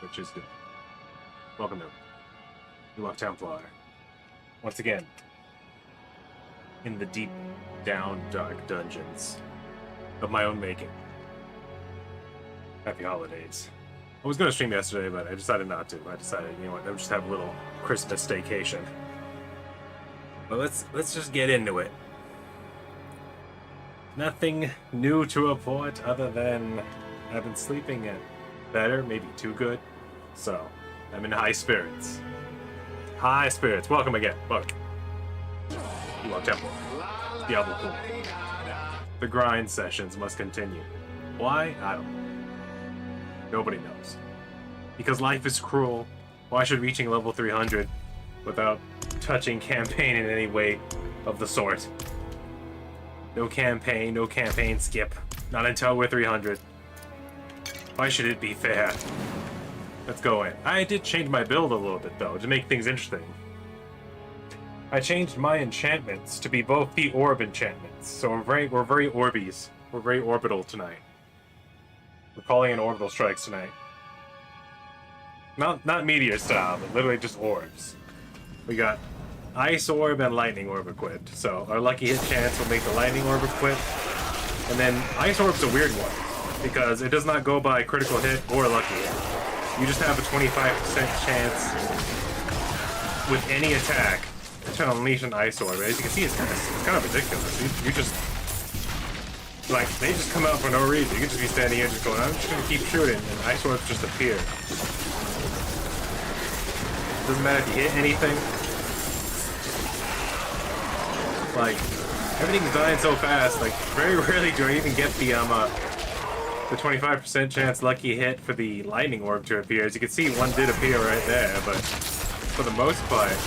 which is good. Welcome to New York Templar. Once again, in the deep, down, dark dungeons of my own making. Happy holidays. I was going to stream yesterday, but I decided not to. I decided, you know what, I would just have a little Christmas staycation. But let's just get into it. Nothing new to report other than I've been sleeping better, maybe too good. So, I'm in high spirits. High spirits. Welcome again. Welcome. You are Temple. Diablo Cool. The grind sessions must continue. Why? I don't know. Nobody knows. Because life is cruel. Why should reaching level 300 without touching campaign in any way of the sort? No campaign skip. Not until we're 300. Why should it be fair? Let's go in. I did change my build a little bit though, to make things interesting. I changed my enchantments to be both the orb enchantments. So we're very orbies. We're very orbital tonight. We're calling in orbital strikes tonight. Not meteor style, but literally just orbs. We got Ice Orb and Lightning Orb equipped. So our lucky hit chance will make the Lightning Orb equipped. And then Ice Orb's a weird one, because it does not go by critical hit or lucky hit. You just have a 25% chance with any attack to unleash an Ice Orb. As you can see, it's kind of ridiculous. You just... like, they just come out for no reason. You can just be standing here just going, I'm just gonna keep shooting, and Ice Orbs just appear. Doesn't matter if you hit anything. Like, everything's dying so fast, like, very rarely do I even get the 25% chance lucky hit for the Lightning Orb to appear. As you can see, one did appear right there, but for the most part,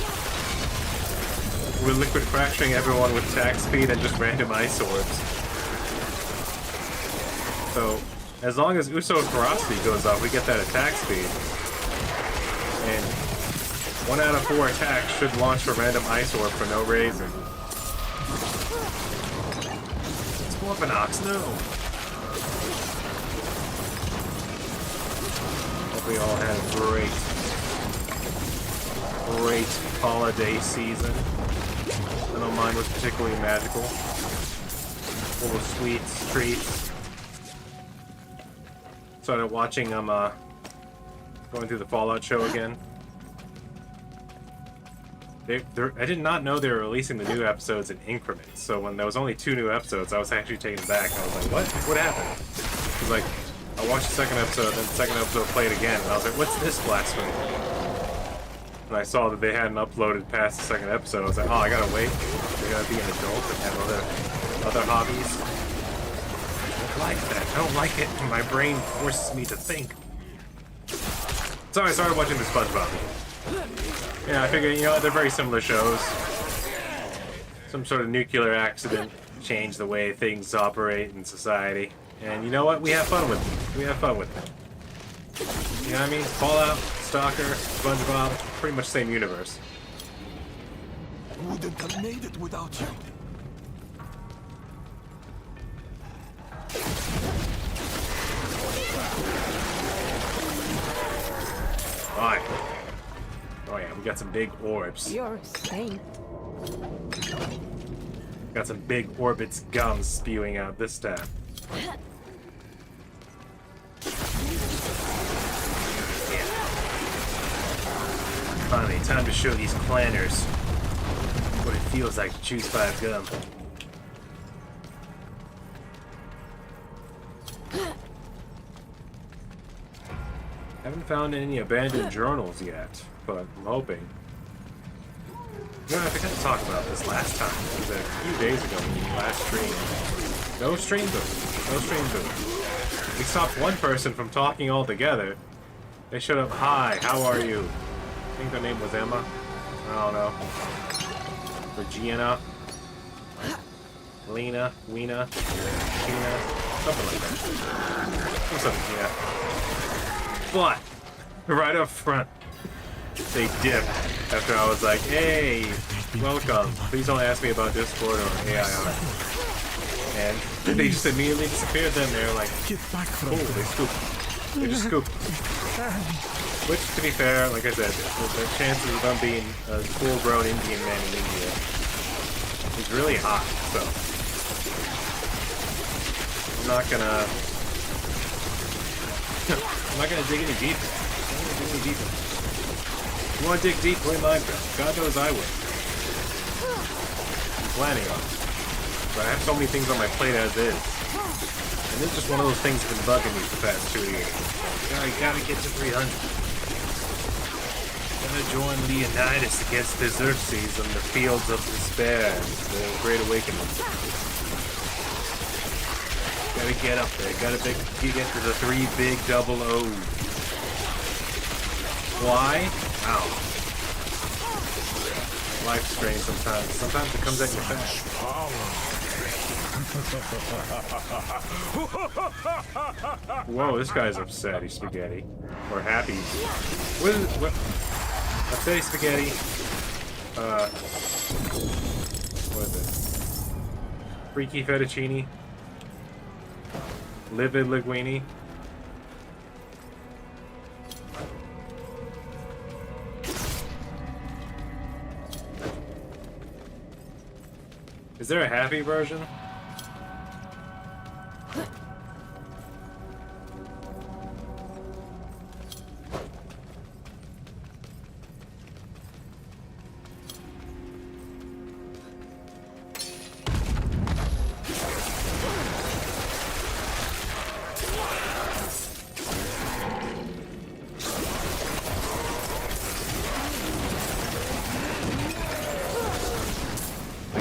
we're liquid fracturing everyone with attack speed and just random Ice Orbs. So, as long as Uso's Ferocity goes up, we get that attack speed. And 1 out of 4 attacks should launch a random Ice Orb for no reason. Let's go up an Ox, no! Hope we all had a great holiday season. I know mine was particularly magical. Full of sweets, treats. Started watching going through the Fallout show again. I did not know they were releasing the new episodes in increments, so when there was only 2 new episodes, I was actually taken back. I was like, what? What happened? It was like, I watched the second episode, then the second episode played again, and I was like, what's this blasphemy? And I saw that they hadn't uploaded past the second episode. I was like, oh, I gotta wait. I gotta be an adult and have other hobbies. I don't like that. I don't like it. My brain forces me to think. So I started watching the SpongeBob. Yeah, I figured, you know, they're very similar shows. Some sort of nuclear accident changed the way things operate in society. And you know what? We have fun with it. We have fun with it. You know what I mean? Fallout, Stalker, SpongeBob, pretty much same universe. Wouldn't have made it without you. Alright. Oh yeah, we got some big orbs. You're a saint. Got some big orbits gums spewing out this time. Yeah. Finally, time to show these clanners what it feels like to choose 5 gum. Haven't found any abandoned journals yet, but I'm hoping. You know, I forgot to talk about this last time. It was a few days ago when we last streamed. No stream booth. No stream booth. We stopped one person from talking altogether. They showed up, hi, how are you? I think their name was Emma. I don't know. Regina. Lena. Weena. Gina. Something like that. What's up, Gina? But, right up front, they dipped after I was like, hey, welcome. Please don't ask me about Discord or AIR. And they just immediately disappeared then. They're like, Get back from oh, they scooped. They're just scoop. Which, to be fair, like I said, the chances of them being a full-grown Indian man in India is really high, so I'm not gonna dig any deeper. If you want to dig deep, play Minecraft. God knows I would. I'm planning on it. But I have so many things on my plate as is. And this is just one of those things that's been bugging me for the past 2 years. I gotta get to 300. Gotta join Leonidas against the Xerxes on the fields of despair, the Great Awakening. Gotta get up there. Gotta get to the 3 big double O's. Why? Ow. Life's strange sometimes. Sometimes it comes at you fast. Whoa, this guy's upsetty spaghetti. Or happy. What is it? What? Upsetty spaghetti. What is it? Freaky fettuccine. Livid linguine. Is there a happy version?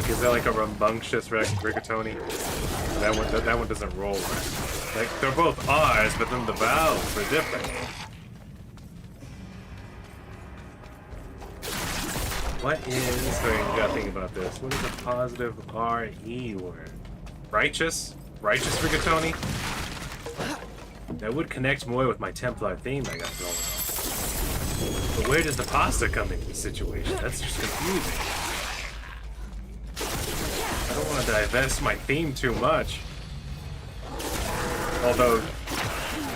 Is that like a rambunctious rigatoni? That one doesn't roll right. Like they're both R's, but then the vowels are different. What is? Sorry, you gotta think about this. What is a positive R-E word? Righteous? Righteous rigatoni? That would connect more with my Templar theme I got going on. But where does the pasta come into the situation? That's just confusing. I don't want to divest my theme too much. Although,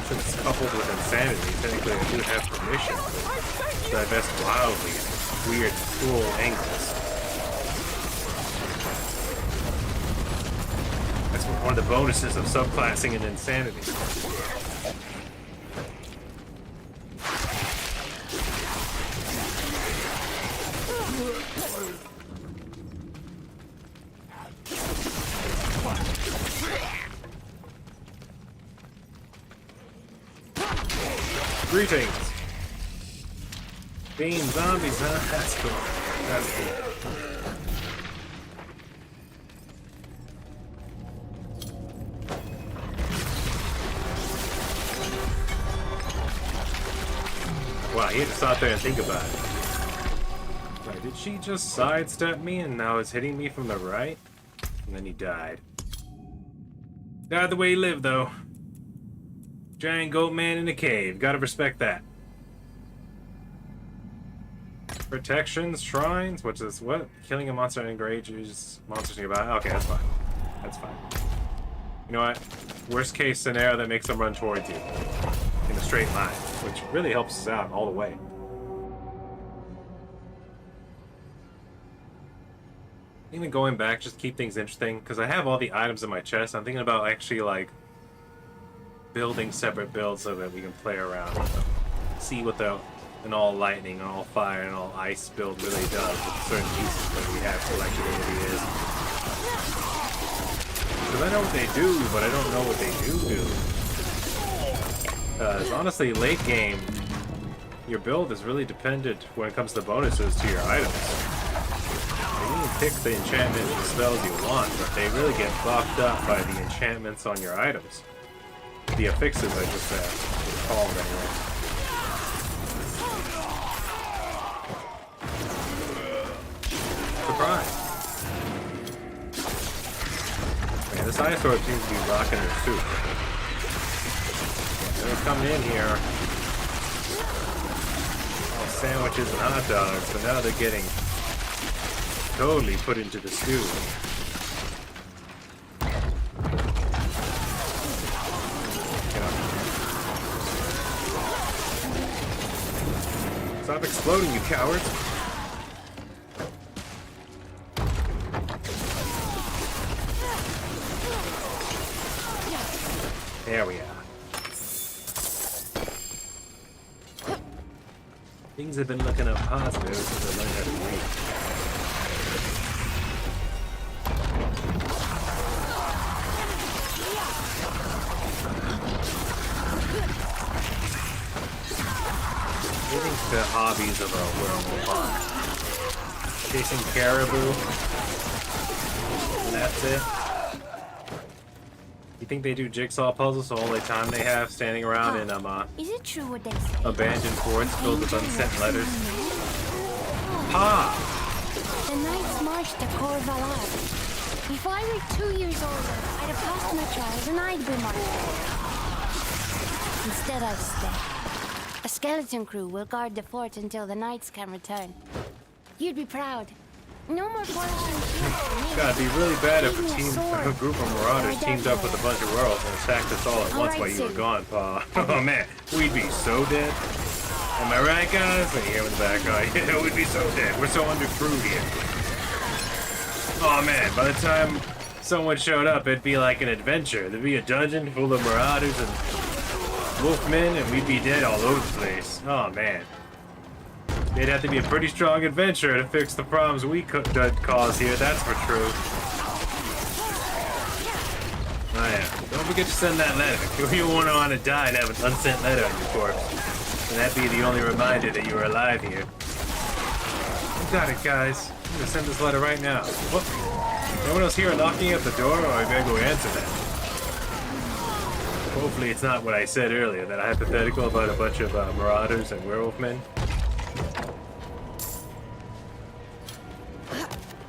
since it's coupled with insanity, technically I do have permission to divest wildly in weird, cool angles. That's one of the bonuses of subclassing and insanity. Greetings! Being zombies, huh? That's cool. That's cool. Wow, he had to stop there and think about it. Wait, did she just sidestep me and now it's hitting me from the right? And then he died. Died the way he lived, though. Giant goat man in a cave. Gotta respect that. Protections, shrines. What's this? What? Killing a monster engages monsters nearby. Okay, that's fine. That's fine. You know what? Worst case scenario, that makes them run towards you in a straight line, which really helps us out all the way. Even going back, just keep things interesting, because I have all the items in my chest. I'm thinking about actually like building separate builds so that we can play around with them. See what an all lightning, an all fire, and all ice build really does with certain pieces that we have collectively is. Because I know what they do, but I don't know what they do. Because honestly, late game, your build is really dependent when it comes to bonuses to your items. You can pick the enchantments and spells you want, but they really get buffed up by the enchantments on your items. The affixes, I just said, called anyway. Surprise! Man, this Isosaur seems to be rocking their suit. They're coming in here. All sandwiches and hot dogs, but now they're getting totally put into the stew. Stop exploding, you cowards! There we are. Things have been looking up positive since I learned how to read. Getting to hobbies of a werewolf are chasing caribou, and that's it. You think they do jigsaw puzzles, so all the time they have standing around in Is it true what they say? abandoned forts filled with unsent letters? Pa! The Knights marched to Corvalad. If I were 2 years older, I'd have passed my trials and I'd be martyred. Instead, I'll stay. A skeleton crew will guard the fort until the Knights can return. You'd be proud. No more polishing. God, it'd be really bad if a group of marauders teamed up with a bunch of werewolves and attacked us all at once while you were gone, Pa. Oh man, we'd be so dead. Am I right, guys? I hear in the back. Yeah, we'd be so dead. We're so undercrewed here. Oh man, by the time someone showed up, it'd be like an adventure. There'd be a dungeon full of marauders and wolfmen, and we'd be dead all over the place. Oh man. It'd have to be a pretty strong adventure to fix the problems we could cause here, that's for true. Oh yeah, don't forget to send that letter. You won't want to die and have an unsent letter on your corpse. And that'd be the only reminder that you were alive here. You got it, guys. I'm gonna send this letter right now. What? No one else here knocking at the door, or I better go answer that. Hopefully it's not what I said earlier, that hypothetical about a bunch of marauders and werewolf men.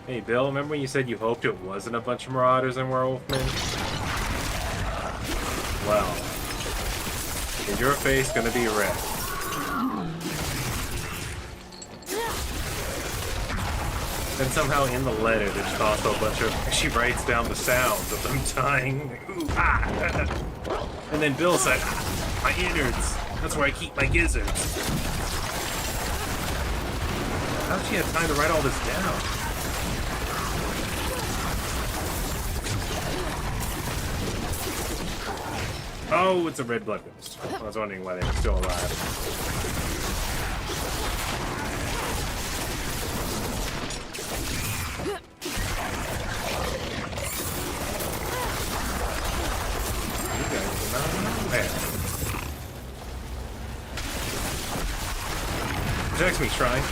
Hey, Bill, remember when you said you hoped it wasn't a bunch of marauders and werewolfmen? Well, is your face gonna be red? And somehow in the letter, there's also a bunch of... She writes down the sounds of them dying. Ooh, ah. And then Bill said, my innards. That's where I keep my gizzards. How'd she have time to write all this down? Oh, it's a red blood ghost. I was wondering why they were still alive. You guys are not bad. Protect me, Shrine.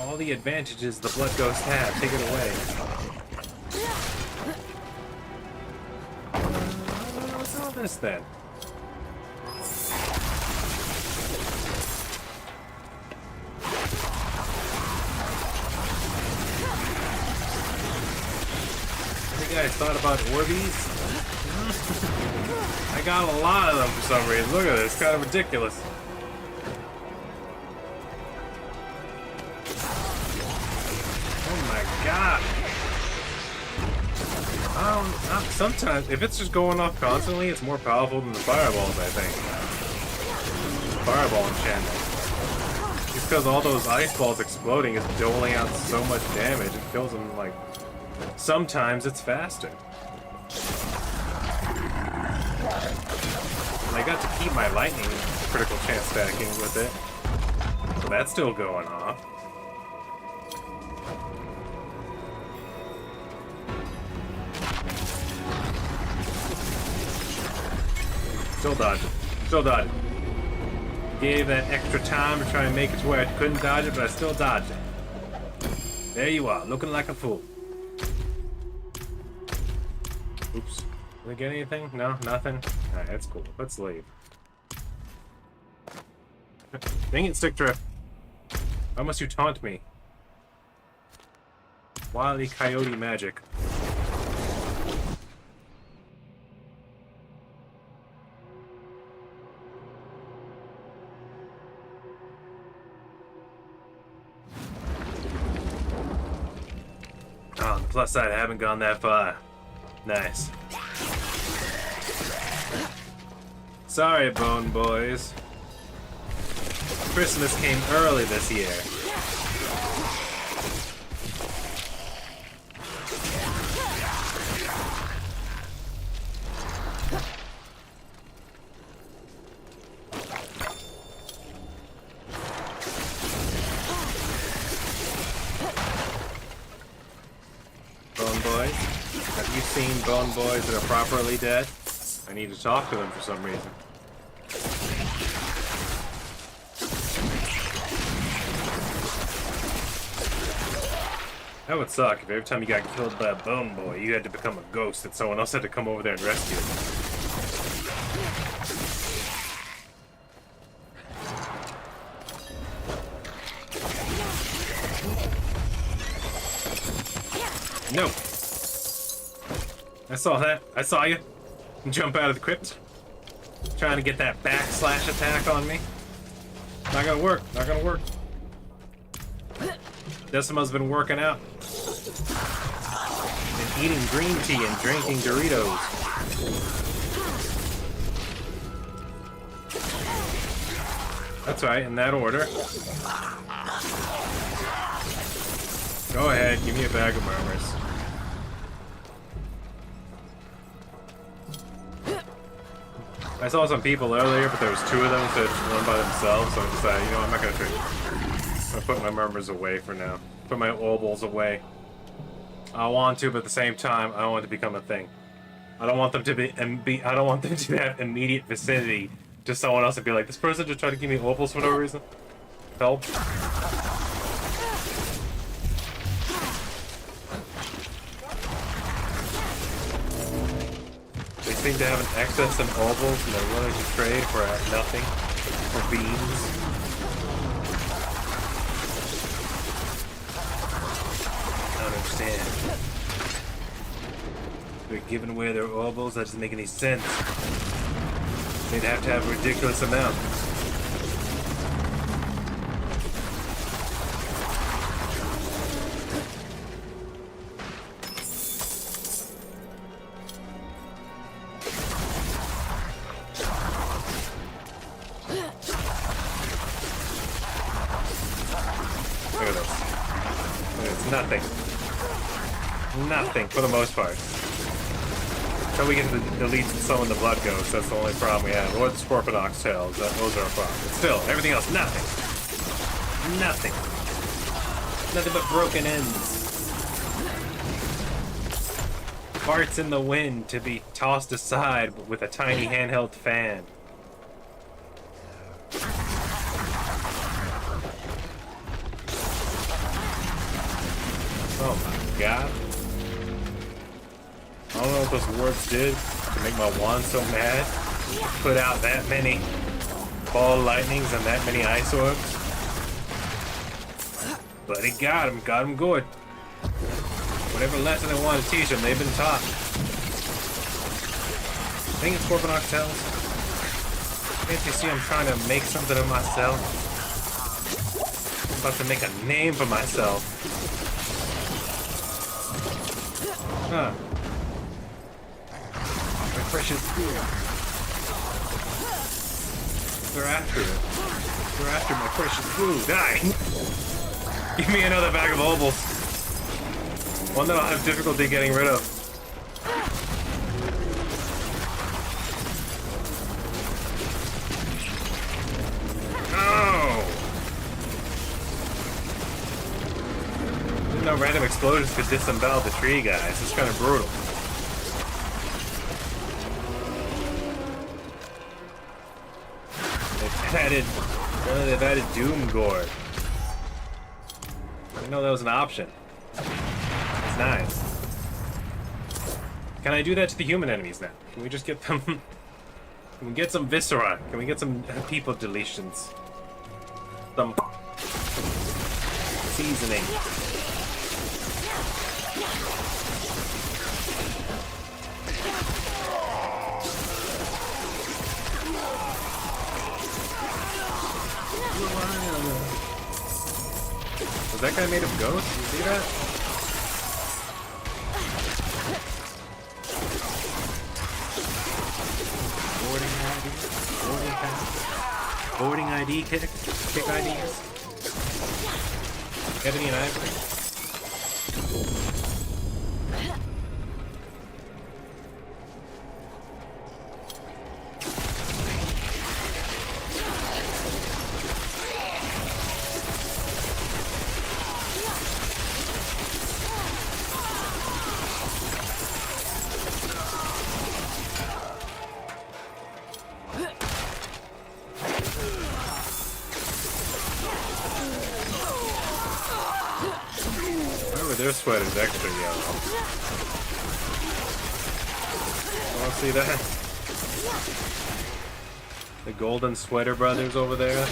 All the advantages the blood ghosts have, take it away. What's all this then? Have you guys thought about Orbeez? I got a lot of them for some reason. Look at this, it's kind of ridiculous. Oh my god. Sometimes, if it's just going off constantly, it's more powerful than the fireballs, I think. Fireball enchantment. Just because all those ice balls exploding is doling out so much damage, it kills them, like... Sometimes it's faster. And I got to keep my lightning critical chance stacking with it. So that's still going off. Still dodging. Still dodging. Gave that extra time to try and make it to where I couldn't dodge it, but I still dodged it. There you are, looking like a fool. Oops. Did I get anything? No? Nothing? Alright, that's cool. Let's leave. Dang it, Stick Drift. Why must you taunt me? Wily Coyote magic. On the plus side, I haven't gone that far. Nice. Sorry, Bone Boys. Christmas came early this year. Bone boys? Have you seen bone boys that are properly dead? I need to talk to them for some reason. That would suck if every time you got killed by a bone boy, you had to become a ghost and someone else had to come over there and rescue you. No! I saw that. I saw you. Jump out of the crypt. Trying to get that backslash attack on me. Not gonna work. Not gonna work. Decima's been working out. Been eating green tea and drinking Doritos. That's right, in that order. Go ahead, give me a bag of murmurs. I saw some people earlier, but there was two of them, so just one by themselves, so I decided, you know, I'm not gonna try. I'm gonna put my murmurs away for now. Put my obols away. I want to, but at the same time, I don't want it to become a thing. I don't want them to I don't want them to have immediate vicinity to someone else and be like, this person just tried to give me obols for no reason. Help. They seem to have an excess in obols and they're willing to trade for nothing. For beans. I don't understand. They're giving away their obols? That doesn't make any sense. They'd have to have a ridiculous amount. Look at this. It's nothing. Nothing, for the most part. Until we get to the elites and summon the blood ghosts, that's the only problem we have. Or the Scorpionox tails, those are a problem. But still, everything else, nothing. Nothing. Nothing but broken ends. Parts in the wind to be tossed aside with a tiny handheld fan. Oh my god. I don't know what those words did to make my wand so mad. Put out that many ball lightnings and that many ice orbs. But it got him good. Whatever lesson I wanted to teach them, they've been taught. I think it's Scorpionox tails. Can't you see I'm trying to make something of myself? I'm about to make a name for myself. Huh. My precious food. They're after it. They're after my precious food. Die! Give me another bag of obols. One that I'll have difficulty getting rid of. No! Didn't know random explosions could disembowel the tree, guys. It's kind of brutal. They've added Doom Gourd. I didn't know that was an option. It's nice. Can I do that to the human enemies now? Can we just get them? Can we get some viscera? Can we get some people deletions? Some seasoning. Was that guy made of ghosts? You see that? Boarding Boarding ID kick IDs? Ebony and Ivory? Their sweater's extra yellow. Want to see that? The Golden Sweater Brothers over there.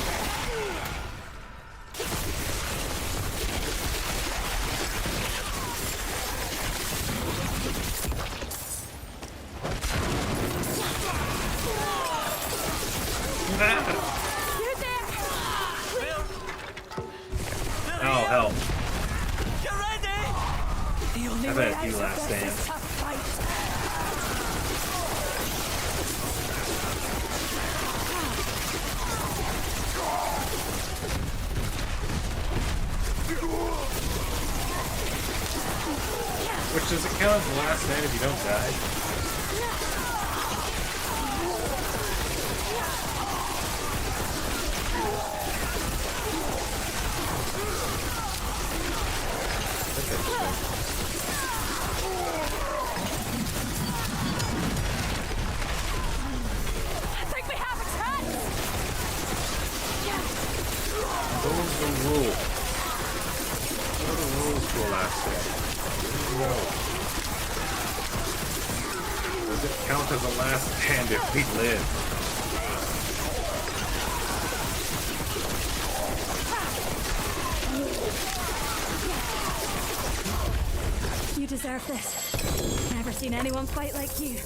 Oh, hell. I've had a few last stands. Which does it count as the last stand if you don't die? That's interesting. Those are the rules. What are the rules to a last stand? No. Does it count as a last stand if we live? You deserve this. Never seen anyone fight like you.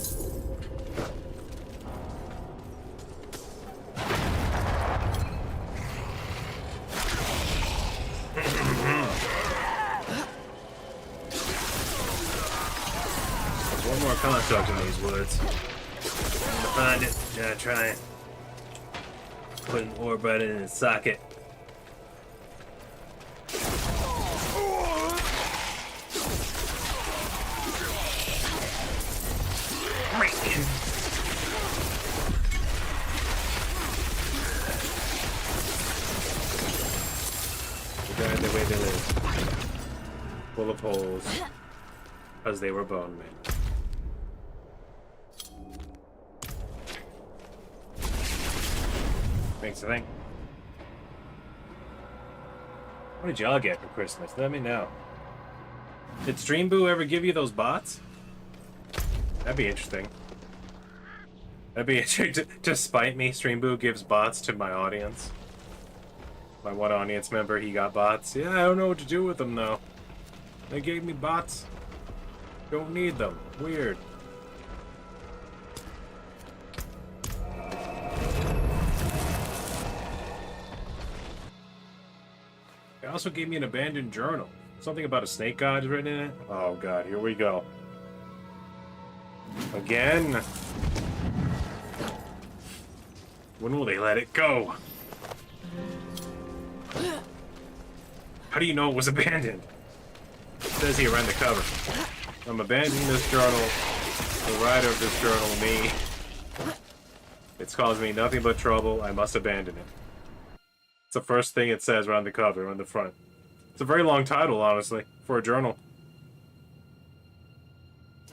One more construct in these woods. I'm gonna find it. Gotta try it. Put an ore button in its socket. They're the way they live. Full of holes. Because they were bone men. Makes a thing. What did y'all get for Christmas? Let me know. Did Stream Boo ever give you those bots? That'd be interesting. That'd be interesting to spite me. Stream Boo gives bots to my audience. My one audience member, he got bots. Yeah, I don't know what to do with them though. They gave me bots. Don't need them. Weird. They also gave me an abandoned journal. Something about a snake god is written in it. Oh god, here we go. Again. When will they let it go? How do you know it was abandoned? It says here around the cover. I'm abandoning this journal. The writer of this journal, me. It's caused me nothing but trouble. I must abandon it. It's the first thing it says around the cover, on the front. It's a very long title, honestly, for a journal.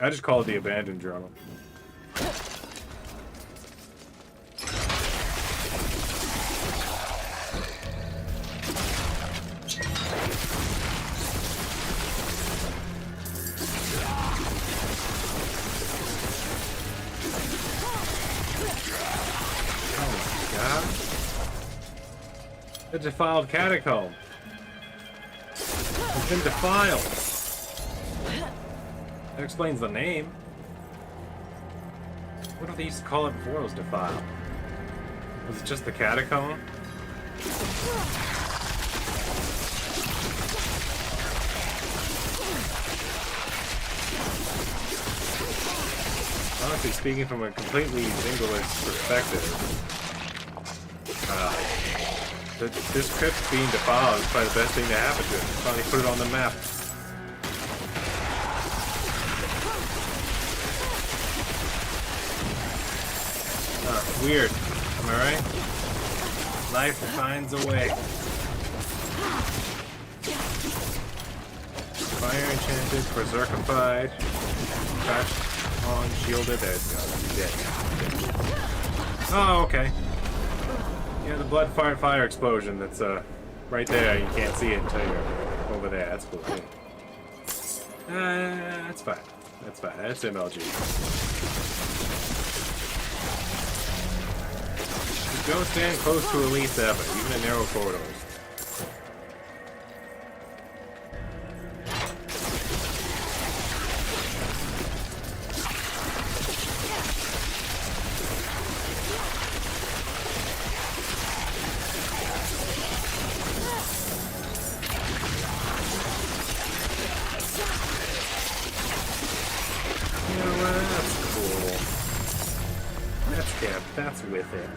I just call it the Abandoned Journal. The defiled catacomb. It's been defiled. That explains the name. What did they used to call it before it was defiled? Was it just the catacomb? Honestly, speaking from a completely singular perspective, This crypt being defiled is probably the best thing to happen to it. Finally put it on the map. Weird. Am I right? Life finds a way. Fire enchanted, berserkified, touched on, shielded. There it goes. Dead. Oh, okay. Yeah, the blood fire explosion that's right there. You can't see it until you're over there. That's cool. That's fine. That's fine. That's MLG. Don't stand close to elites ever, even in narrow corridors. You know what? That's cool. That's camp. That's with it.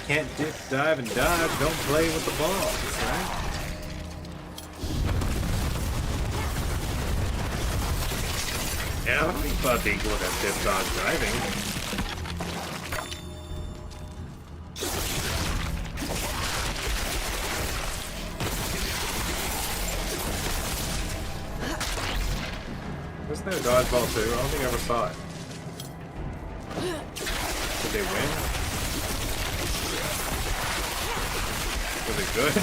Can't dip, dive, and dodge. Don't play with the balls, right? Yeah, I thought they would have dip, dodge, driving. Wasn't there a dodgeball too? I don't think I ever saw it. Did they win? Was it good?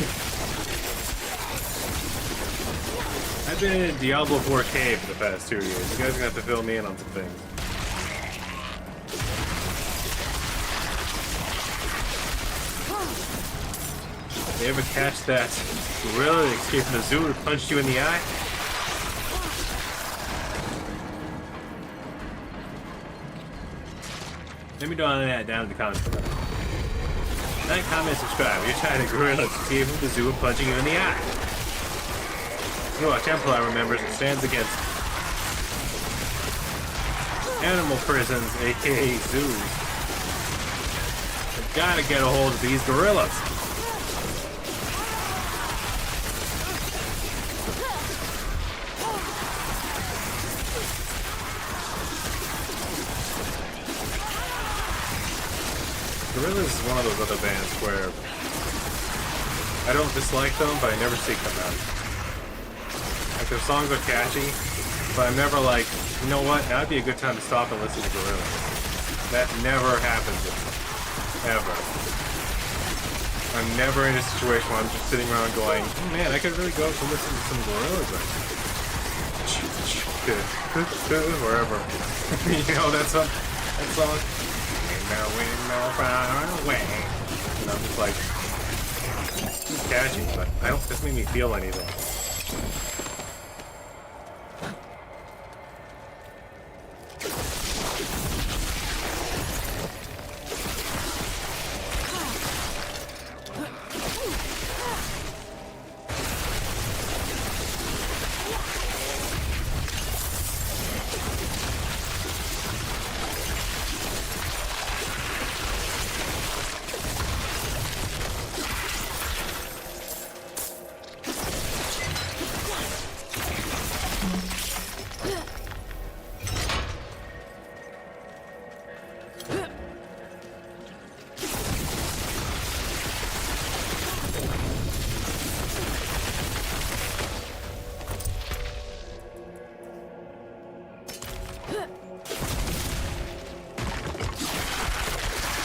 I've been in Diablo 4 Cave for the past 2 years. You guys are gonna have to fill me in on some things. You ever catch that gorilla that escaped from the zoo that punched you in the eye? Let me know that down in the comments below. Like, comment, subscribe. You're trying to gorilla escape from the zoo and punching you in the eye. You know, a Templar remembers it stands against animal prisons, aka zoos. I've gotta get a hold of these gorillas. Gorillaz is one of those other bands where I don't dislike them, but I never seek them out. Like, their songs are catchy, but I'm never like, you know what, now'd be a good time to stop and listen to Gorillaz. That never happens with me. Ever. I'm never in a situation where I'm just sitting around going, oh man, I could really go to listen to some Gorillaz right now. Wherever. You know that song? Windmill far away. And I'm just like, it's catchy, but I don't, this made me feel anything.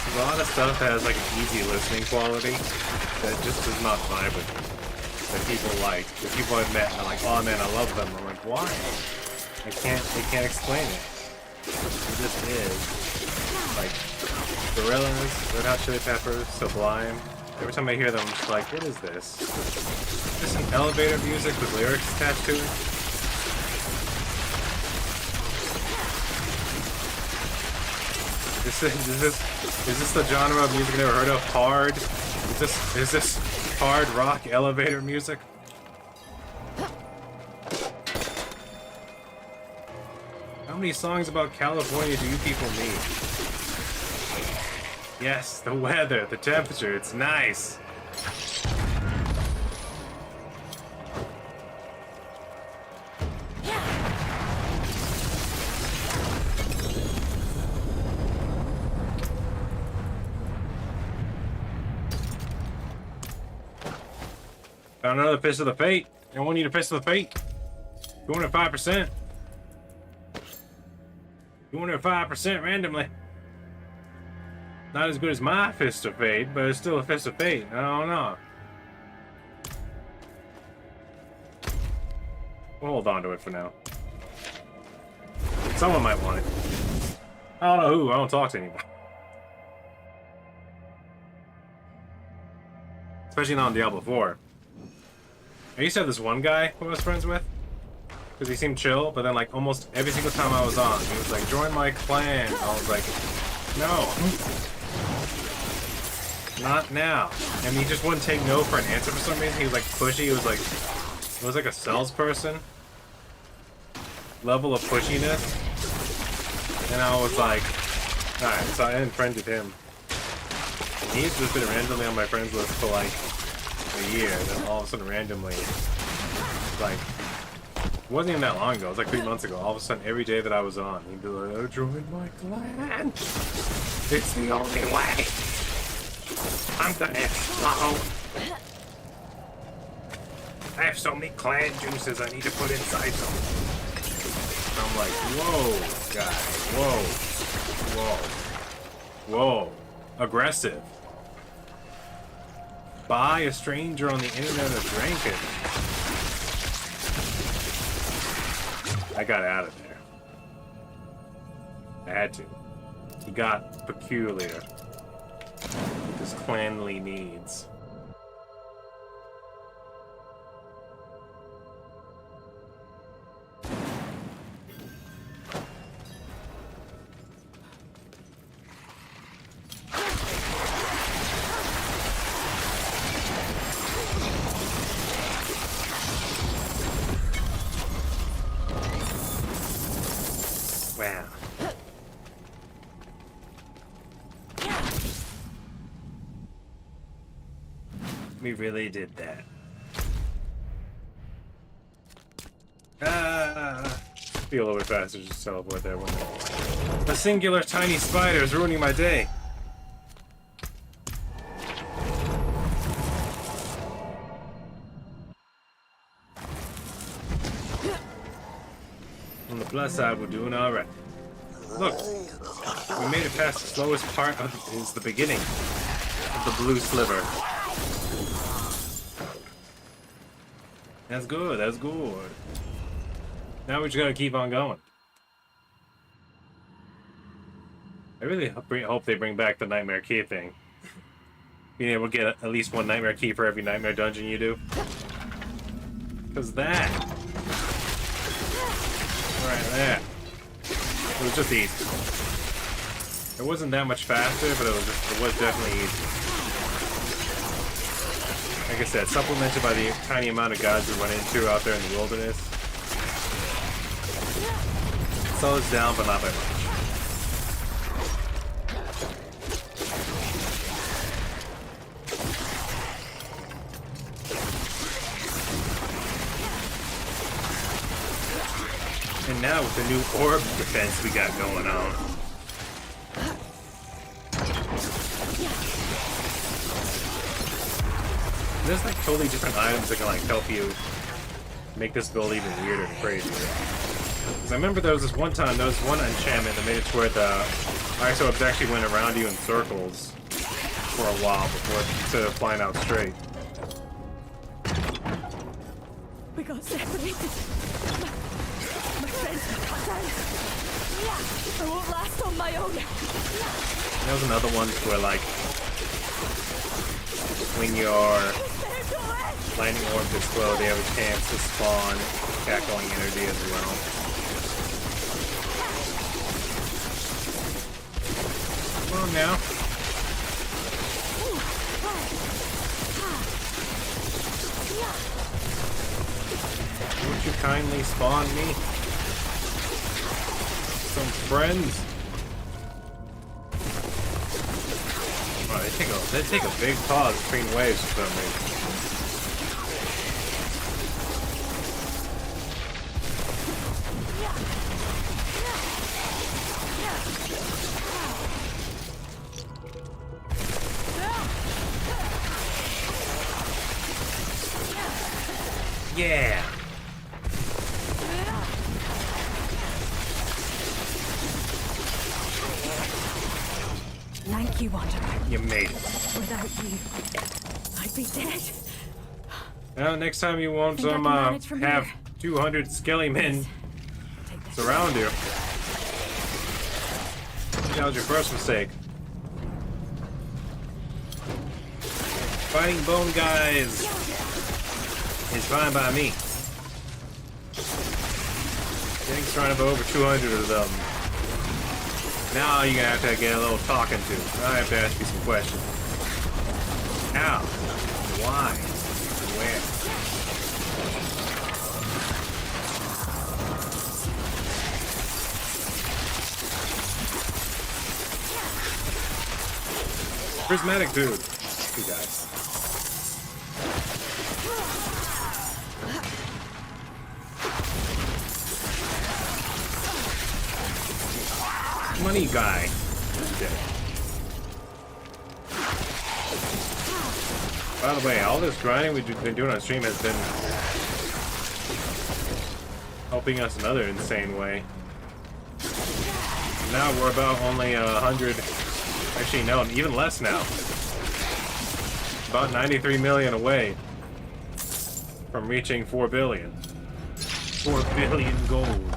A lot of stuff has like an easy listening quality that just does not vibe with me. That people like. That people I've met and are like, oh man, I love them. I'm like, why? They can't explain it. It just is. Like Gorillaz, Red Hot Chili Peppers, Sublime. Every time I hear them, I'm just like, what is this? Is this an elevator music with lyrics attached to it? Is this the genre of music I never heard of? Hard? Is this hard rock elevator music? How many songs about California do you people need? Yes, the weather, the temperature, it's nice. Found another Fist of the Fate. Anyone need a Fist of the Fate? 205%. 205% randomly. Not as good as my Fist of Fate, but it's still a Fist of Fate. I don't know. We'll hold on to it for now. Someone might want it. I don't know who. I don't talk to anyone. Especially not on Diablo 4. I used to have this one guy who I was friends with. Because he seemed chill, but then like almost every single time I was on, he was like, join my clan. I was like, no. Not now. And he just wouldn't take no for an answer for some reason. He was like pushy. He was like a salesperson. Level of pushiness. And I was like, alright, so I unfriended him. And he's just been randomly on my friends list for like a year. Then all of a sudden randomly, like, it wasn't even that long ago. It was like 3 months ago. All of a sudden, every day that I was on, he'd be like, oh, join my clan. It's the only way. I'm gonna explode. I have so many clan juices I need to put inside them. I'm like, whoa, guy. Whoa. Whoa. Whoa. Aggressive. Buy a stranger on the internet a drink it. I got out of there. I had to. He got peculiar. His clanly needs. Wow. We really did that. Feel a little bit faster, just teleport there. A singular tiny spider is ruining my day. On the plus side, we're doing alright. Look, we made it past the slowest part of is the beginning of the blue sliver. That's good, that's good. Now we just gotta keep on going. I really hope they bring back the Nightmare Key thing. Being able to get at least one Nightmare Key for every Nightmare dungeon you do. Because that... right there. It was just easy. It wasn't that much faster, but it was definitely easy. Like I said, supplemented by the tiny amount of gods we run into out there in the wilderness. Slows down, but not by much. And now with the new orb defense we got going on. There's like totally different items that can like help you make this build even weirder and crazier. Because I remember there was this one time, there was one enchantment that made it to where the ice orbs actually went around you in circles for a while before, instead of flying out straight. We got separated. My friends got cut down. I won't last on my own. There was another one where like, when your lightning orbs explode, they have a chance to spawn cackling energy as well. Come on now. Won't you kindly spawn me some friends? Oh, they take a big pause between waves for some reason. Yeah. Thank you, Wanderer. You made it. Without you, I'd be dead. Well, next time you won't Think I can manage from have here? 200 skelly men Take this. surround you. That was your first mistake. Fighting bone guys is fine by me. Getting surrounded by over 200 of them. Now you're gonna have to get a little talking to. I have to ask you some questions. How? Why? Where? Prismatic dude. You guys. Money guy. Okay. By the way, all this grinding we've been doing on stream has been helping us another insane way. Now we're about only 100. Actually, no, even less now. About 93 million away from reaching 4 billion. 4 billion gold.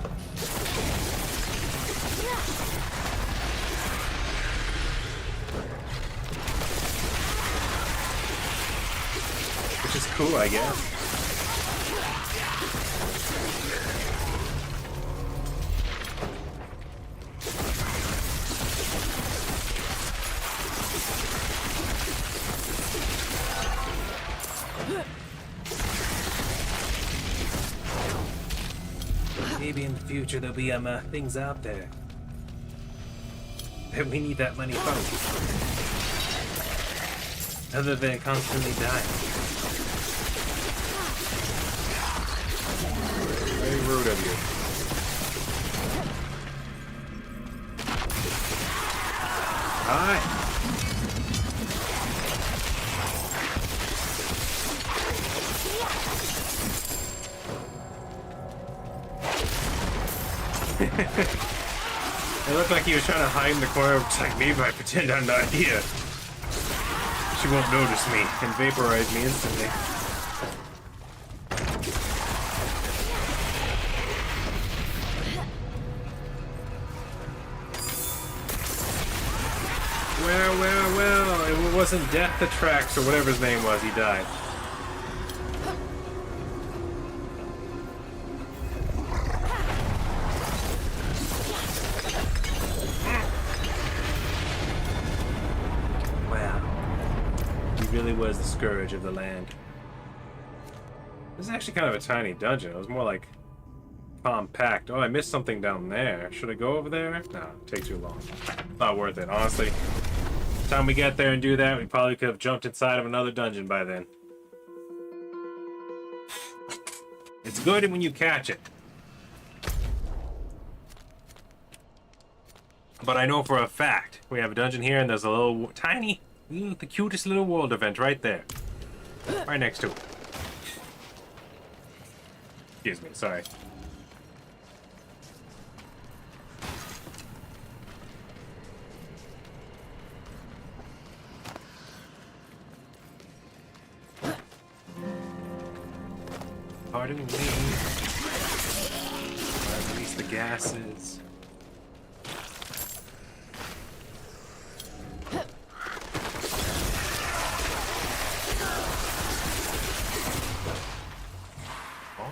Which is cool, I guess. Maybe in the future there'll be things out there that we need that money from. Other than constantly dying. Very rude of you. Hi. It looked like he was trying to hide in the corner. It's like, maybe I pretend I'm not here. She won't notice me and vaporize me instantly. Well, it wasn't Death the Tracks or whatever his name was, he died. Really was the scourge of the land. This is actually kind of a tiny dungeon. It was more like compact. Oh, I missed something down there. Should I go over there? No, it'd take too long. Not worth it, honestly. By the time we get there and do that, we probably could have jumped inside of another dungeon by then. It's good when you catch it. But I know for a fact we have a dungeon here and there's a little tiny, the cutest little world event right there. Right next to it. Excuse me, sorry. Pardon me. Release the gases.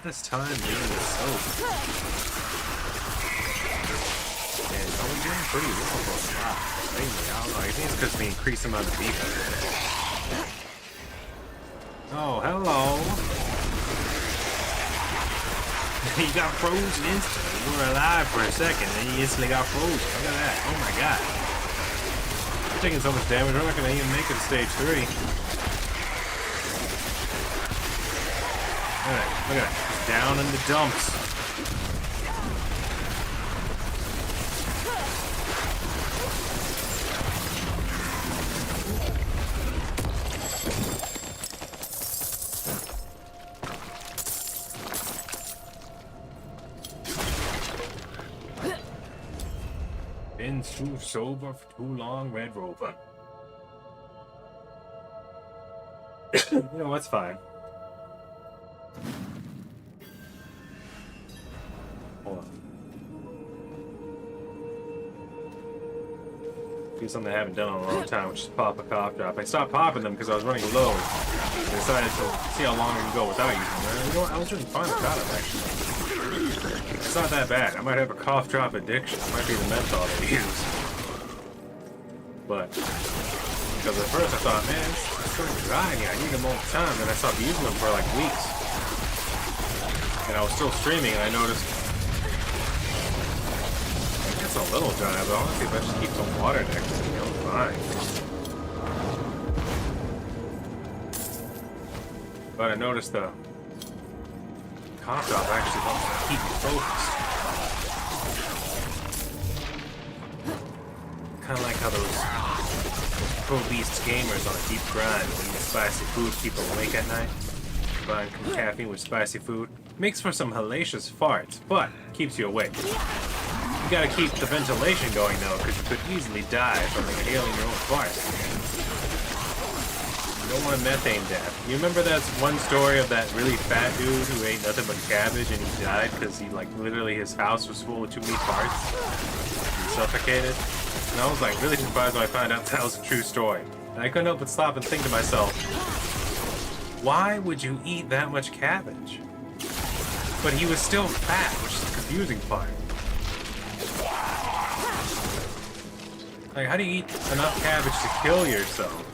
This time doing this soap. And I'm doing pretty well for a lot. I don't know, I think it's because of the increased amount of beef. Oh, hello. You got frozen instantly. You were alive for a second and you instantly got frozen. Look at that. Oh my god. taking so much damage, we're not gonna even make it to stage 3. Alright, look at that. He's down in the dumps. Been too sober for too long, Red Rover. You know, that's fine. Hold on. Do something I haven't done in a long time, which is pop a cough drop. I stopped popping them because I was running low. I decided to see how long I can go without using them. You know what? I was doing fine without them, actually. It's not that bad. I might have a cough drop addiction. It might be the menthol they use. But, because at first I thought, man, it's so dry in here. I need them all the time. Then I stopped using them for like weeks. And I was still streaming and I noticed it's a little dry, but honestly, if I just keep some water next to me, I'm fine. But I noticed the cough drop actually helps me keep me focused. Kind of like how those pro beast gamers on a deep grind when eating spicy food keep them awake at night. Combine caffeine with spicy food. Makes for some hellacious farts, but keeps you awake. You gotta keep the ventilation going though, because you could easily die from inhaling your own farts. You don't want methane death. You remember that one story of that really fat dude who ate nothing but cabbage and he died because he, like, literally his house was full of too many farts? He suffocated. And I was, like, really surprised when I found out that was a true story. And I couldn't help but stop and think to myself, why would you eat that much cabbage? But he was still fat, which is the confusing part. Like, how do you eat enough cabbage to kill yourself?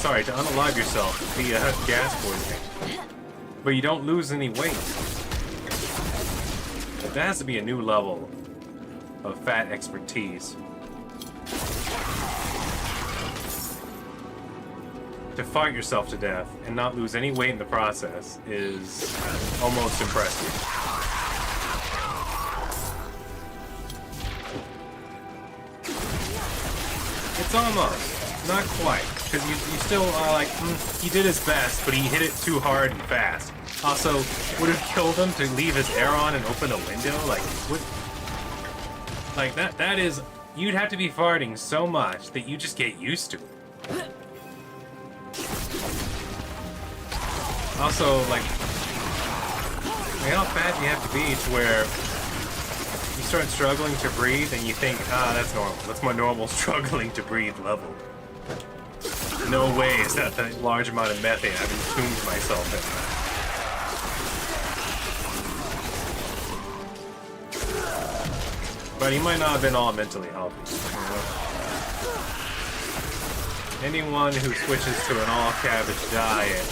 Sorry, to unalive yourself via gas poisoning. But you don't lose any weight. But that has to be a new level of fat expertise. To fight yourself to death and not lose any weight in the process is almost impressive. It's almost. Not quite. Because you still are like, he did his best, but he hit it too hard and fast. Also, would it have killed him to leave his air on and open a window? Like, what? Like, that is... You'd have to be farting so much that you just get used to it. Also, like how fat do you have to be to where you start struggling to breathe and you think, that's normal. That's my normal struggling to breathe level. No way is that the large amount of methane I've entombed myself in. But he might not have been all mentally healthy. You know? Anyone who switches to an all-cabbage diet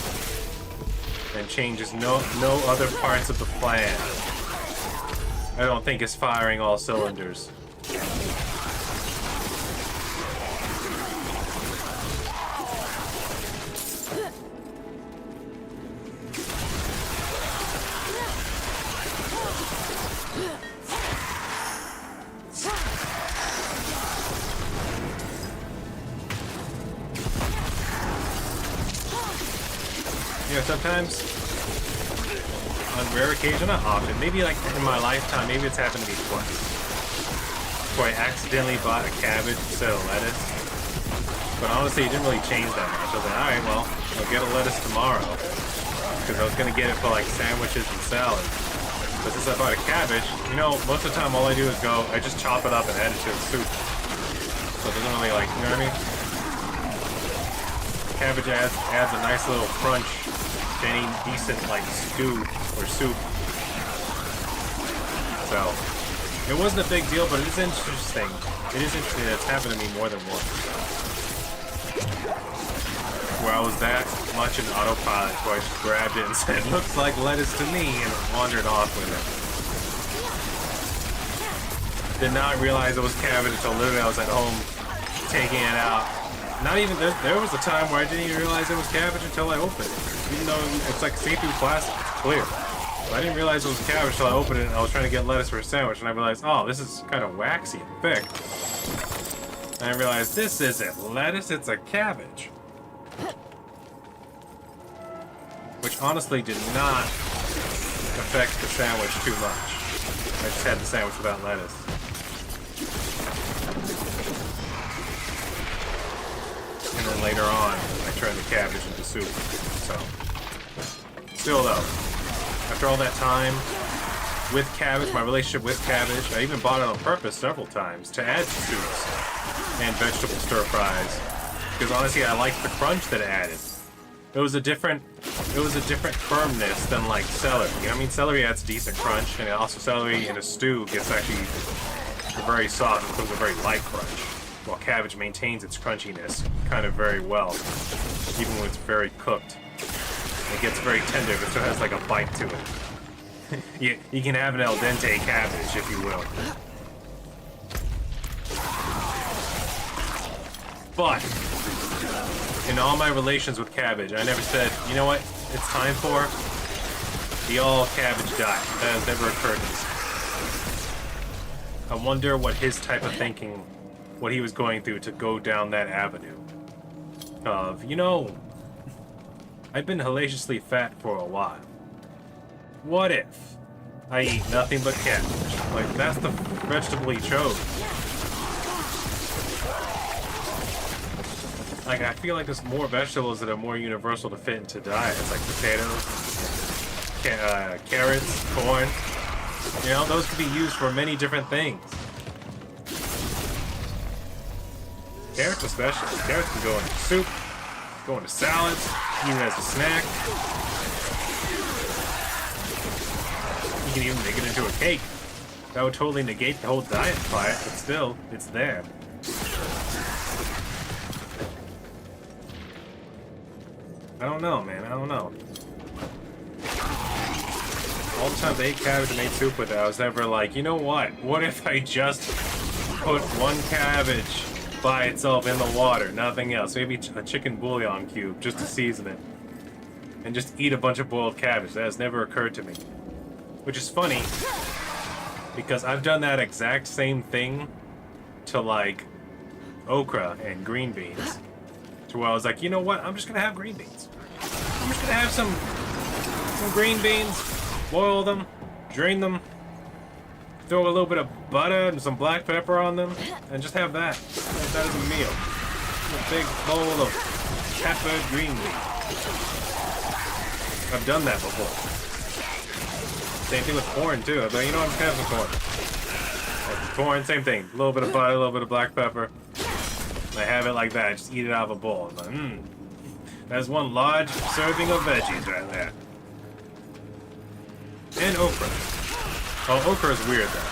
and changes no other parts of the plan, I don't think is firing all cylinders. You know, sometimes, on rare occasion, not often, maybe like in my lifetime, maybe it's happened to me twice, where I accidentally bought a cabbage instead of lettuce. But honestly, it didn't really change that much. I was like, alright, well, I'll get a lettuce tomorrow, because I was going to get it for like sandwiches and salads. But since I bought a cabbage, you know, most of the time all I do is I just chop it up and add it to the soup. So it doesn't really, like, you know what I mean? Cabbage adds a nice little crunch to any decent, like, stew or soup. So, it wasn't a big deal, but it is interesting. It is interesting that it's happened to me more than once. Where I was that much in autopilot, where I just grabbed it and said, looks like lettuce to me, and wandered off with it. Did not realize it was cabbage until literally I was at home taking it out. Not even there was a time where I didn't even realize it was cabbage until I opened it. Even though it's like see-through plastic, it's clear. But I didn't realize it was cabbage until I opened it and I was trying to get lettuce for a sandwich and I realized, oh, this is kind of waxy and thick. And I realized this isn't lettuce, it's a cabbage. Which honestly did not affect the sandwich too much. I just had the sandwich without lettuce. And then later on, I turned the cabbage into soup. So, still though, after all that time with cabbage, my relationship with cabbage, I even bought it on purpose several times to add to soups and vegetable stir fries. Because honestly, I liked the crunch that it added. It was a different firmness than like celery. You know what I mean? Celery adds decent crunch, and also celery in a stew gets actually very soft and becomes a very light crunch. While cabbage maintains its crunchiness kind of very well, even when it's very cooked. It gets very tender, but still has like a bite to it. You can have an al dente cabbage, if you will. But in all my relations with cabbage, I never said, you know what, it's time for the all cabbage diet. That has never occurred to me. I wonder what his type of thinking, what he was going through to go down that avenue of, you know, I've been hellaciously fat for a while. What if I eat nothing but cabbage? Like, that's the vegetable he chose. Like, I feel like there's more vegetables that are more universal to fit into diets, like potatoes, carrots, corn. You know, those could be used for many different things. Carrots especially. Carrots can go into soup, go into salads, even as a snack. You can even make it into a cake. That would totally negate the whole diet diet, but still, it's there. I don't know, man. I don't know. All the times I ate cabbage and made soup with it, I was never like, you know what? What if I just put one cabbage by itself in the water, nothing else? Maybe a chicken bouillon cube just to season it. And just eat a bunch of boiled cabbage. That has never occurred to me. Which is funny, because I've done that exact same thing to like okra and green beans. To where I was like, you know what? I'm just gonna have green beans. I'm just gonna have some green beans, boil them, drain them, throw a little bit of butter and some black pepper on them, and just have that. That is a meal. A big bowl of peppered green beans. I've done that before. Same thing with corn too. I was like, you know what? I'm just gonna have some corn. Corn, same thing. A little bit of butter, a little bit of black pepper. I have it like that. Just eat it out of a bowl. I'm like, that's one large serving of veggies right there. And okra. Oh, okra is weird though.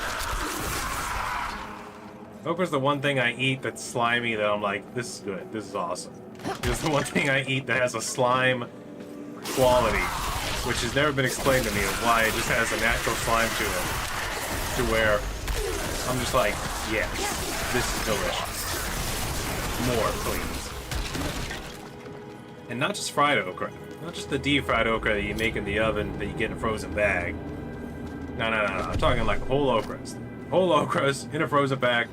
Okra's the one thing I eat that's slimy that I'm like, this is good. This is awesome. It's the one thing I eat that has a slime quality, which has never been explained to me of why it just has a natural slime to it. To where I'm just like, yes, this is delicious. More, please. And not just fried okra. Not just the deep fried okra that you make in the oven that you get in a frozen bag. No. I'm talking like whole okras. Whole okras in a frozen bag.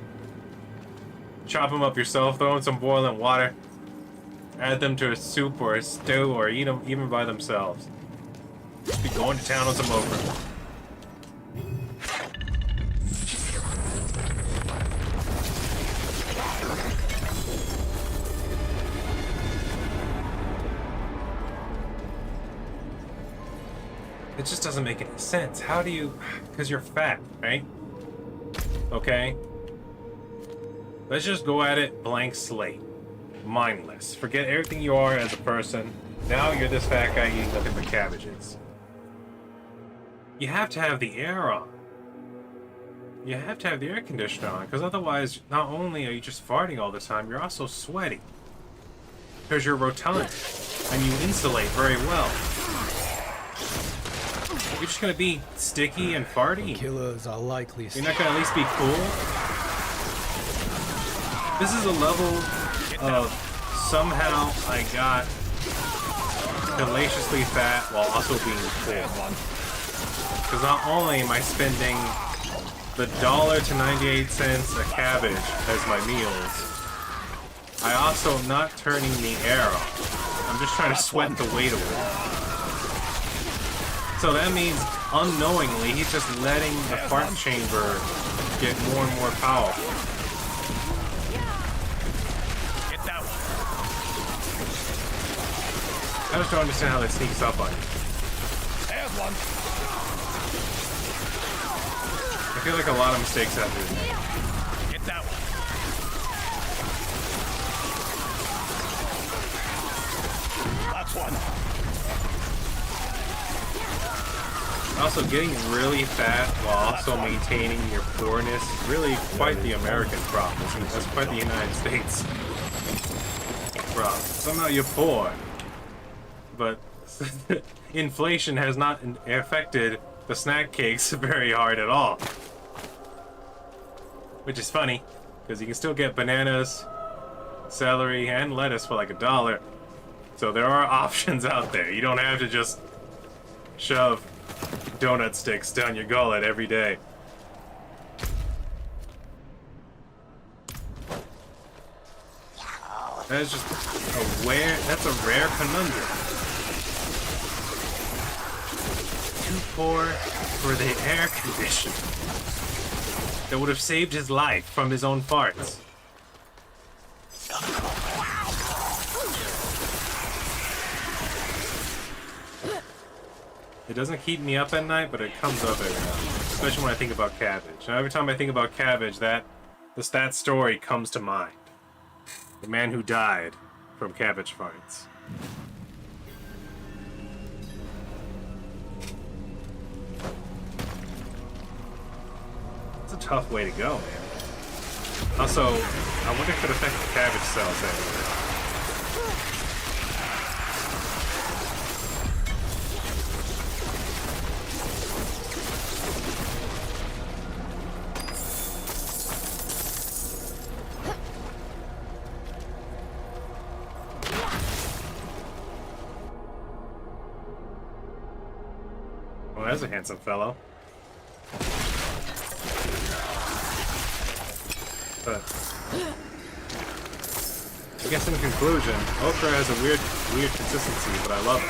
Chop them up yourself, throw in some boiling water. Add them to a soup or a stew or eat them even by themselves. Just be going to town on some okra. It just doesn't make any sense. How do you... Because you're fat, right? Okay? Let's just go at it blank slate. Mindless. Forget everything you are as a person. Now you're this fat guy eating nothing but cabbages. You have to have the air on. You have to have the air conditioner on, because otherwise, not only are you just farting all the time, you're also sweating. Because you're rotund, and you insulate very well. You're just gonna be sticky and farty. Killers are likely. You're not gonna at least be cool. This is a level of somehow I got hellaciously fat while also being full. Because not only am I spending the $1 to 98 cents a cabbage as my meals, I also am not turning the air off. I'm just trying to sweat the weight away. So that means unknowingly he's just letting the fart chamber get more and more powerful. I just don't understand how that sneaks up on you. I feel like a lot of mistakes have been made. Get that one. That's one. Also, getting really fat while also maintaining your poorness is really quite the American problem. That's quite the United States problem. Somehow you're poor, but inflation has not affected the snack cakes very hard at all. Which is funny, because you can still get bananas, celery, and lettuce for like $1. So there are options out there. You don't have to just shove donut sticks down your gullet every day. That is just that's a rare conundrum. Too poor for the air conditioner that would have saved his life from his own farts. It doesn't keep me up at night, but it comes up every now and then, especially when I think about cabbage. Now, every time I think about cabbage, that story comes to mind. The man who died from cabbage farts. It's a tough way to go, man. Also, I wonder if it affects the cabbage cells anyway. Well, that's a handsome fellow. But I guess in conclusion, okra has a weird consistency, but I love it.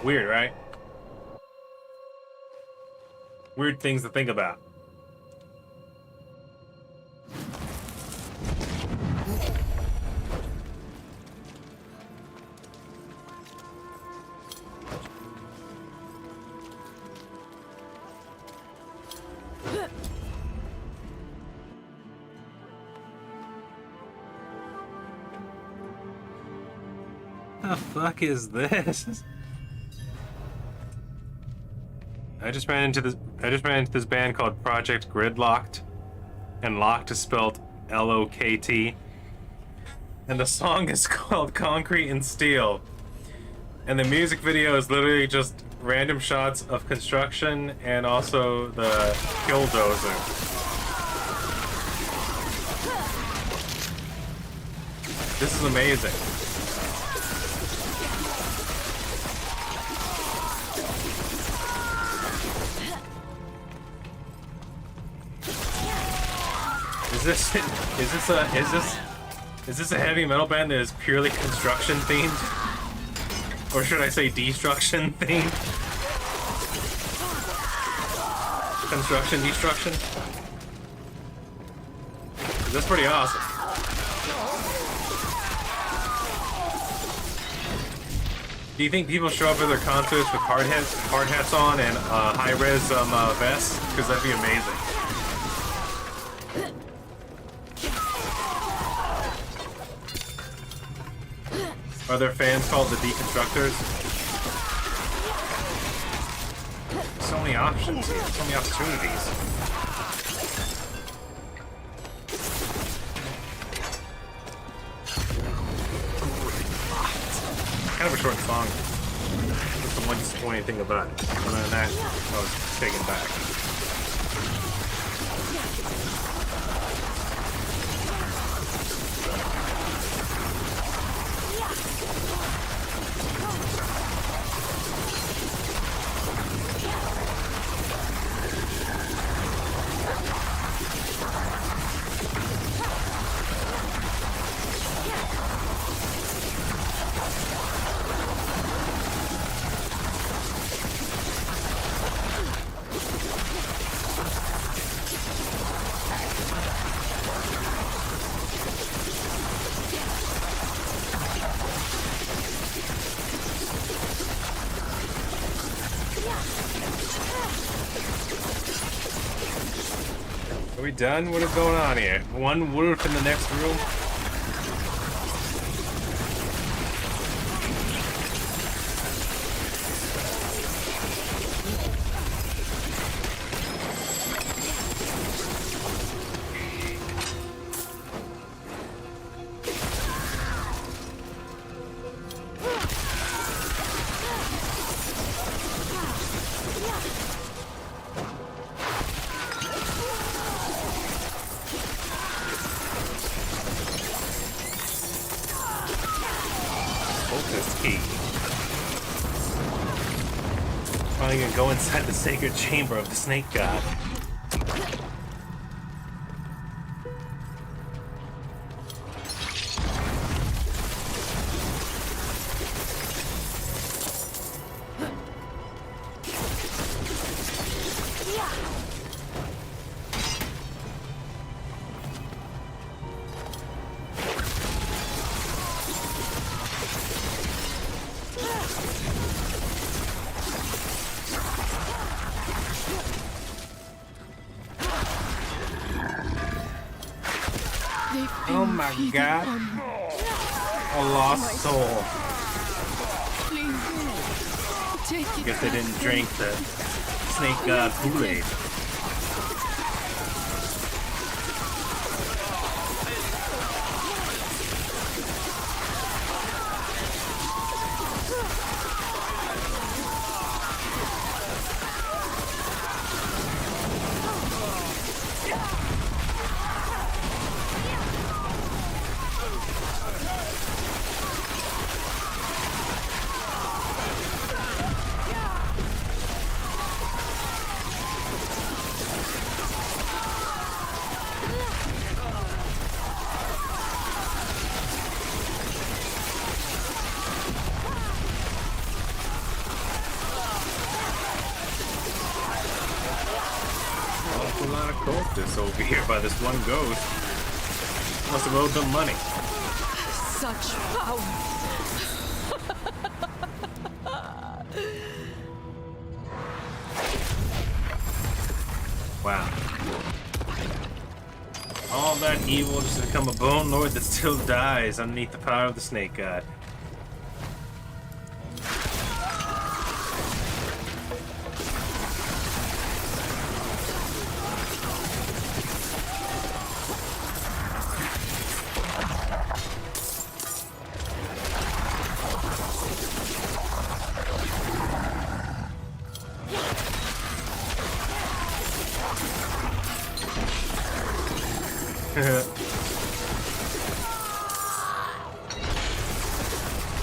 Weird, right? Weird things to think about. The fuck is this? I just ran into this band called Project Gridlocked, and locked is spelled L-O-K-T. And the song is called Concrete and Steel. And the music video is literally just random shots of construction and also the killdozer. This is amazing. Is this a heavy metal band that is purely construction themed? Or should I say destruction themed? Construction destruction? That's pretty awesome. Do you think people show up at their concerts with hard hats on and high-res vests? Because that'd be amazing. Are there fans called the Deconstructors? So many options here, so many opportunities. Kind of a short song. That's the one disappointing thing about it. Other than that, I was taken back. Are we done? What is going on here? One wolf in the next room? Key. Finally gonna go inside the sacred chamber of the snake god. Oh my god. A lost soul. Guess they didn't drink the snake god Kool-Aid. A lot of cultists over here by this one ghost. Must have owed them money. Such power. Wow. All that evil just to become a bone lord that still dies underneath the power of the snake god.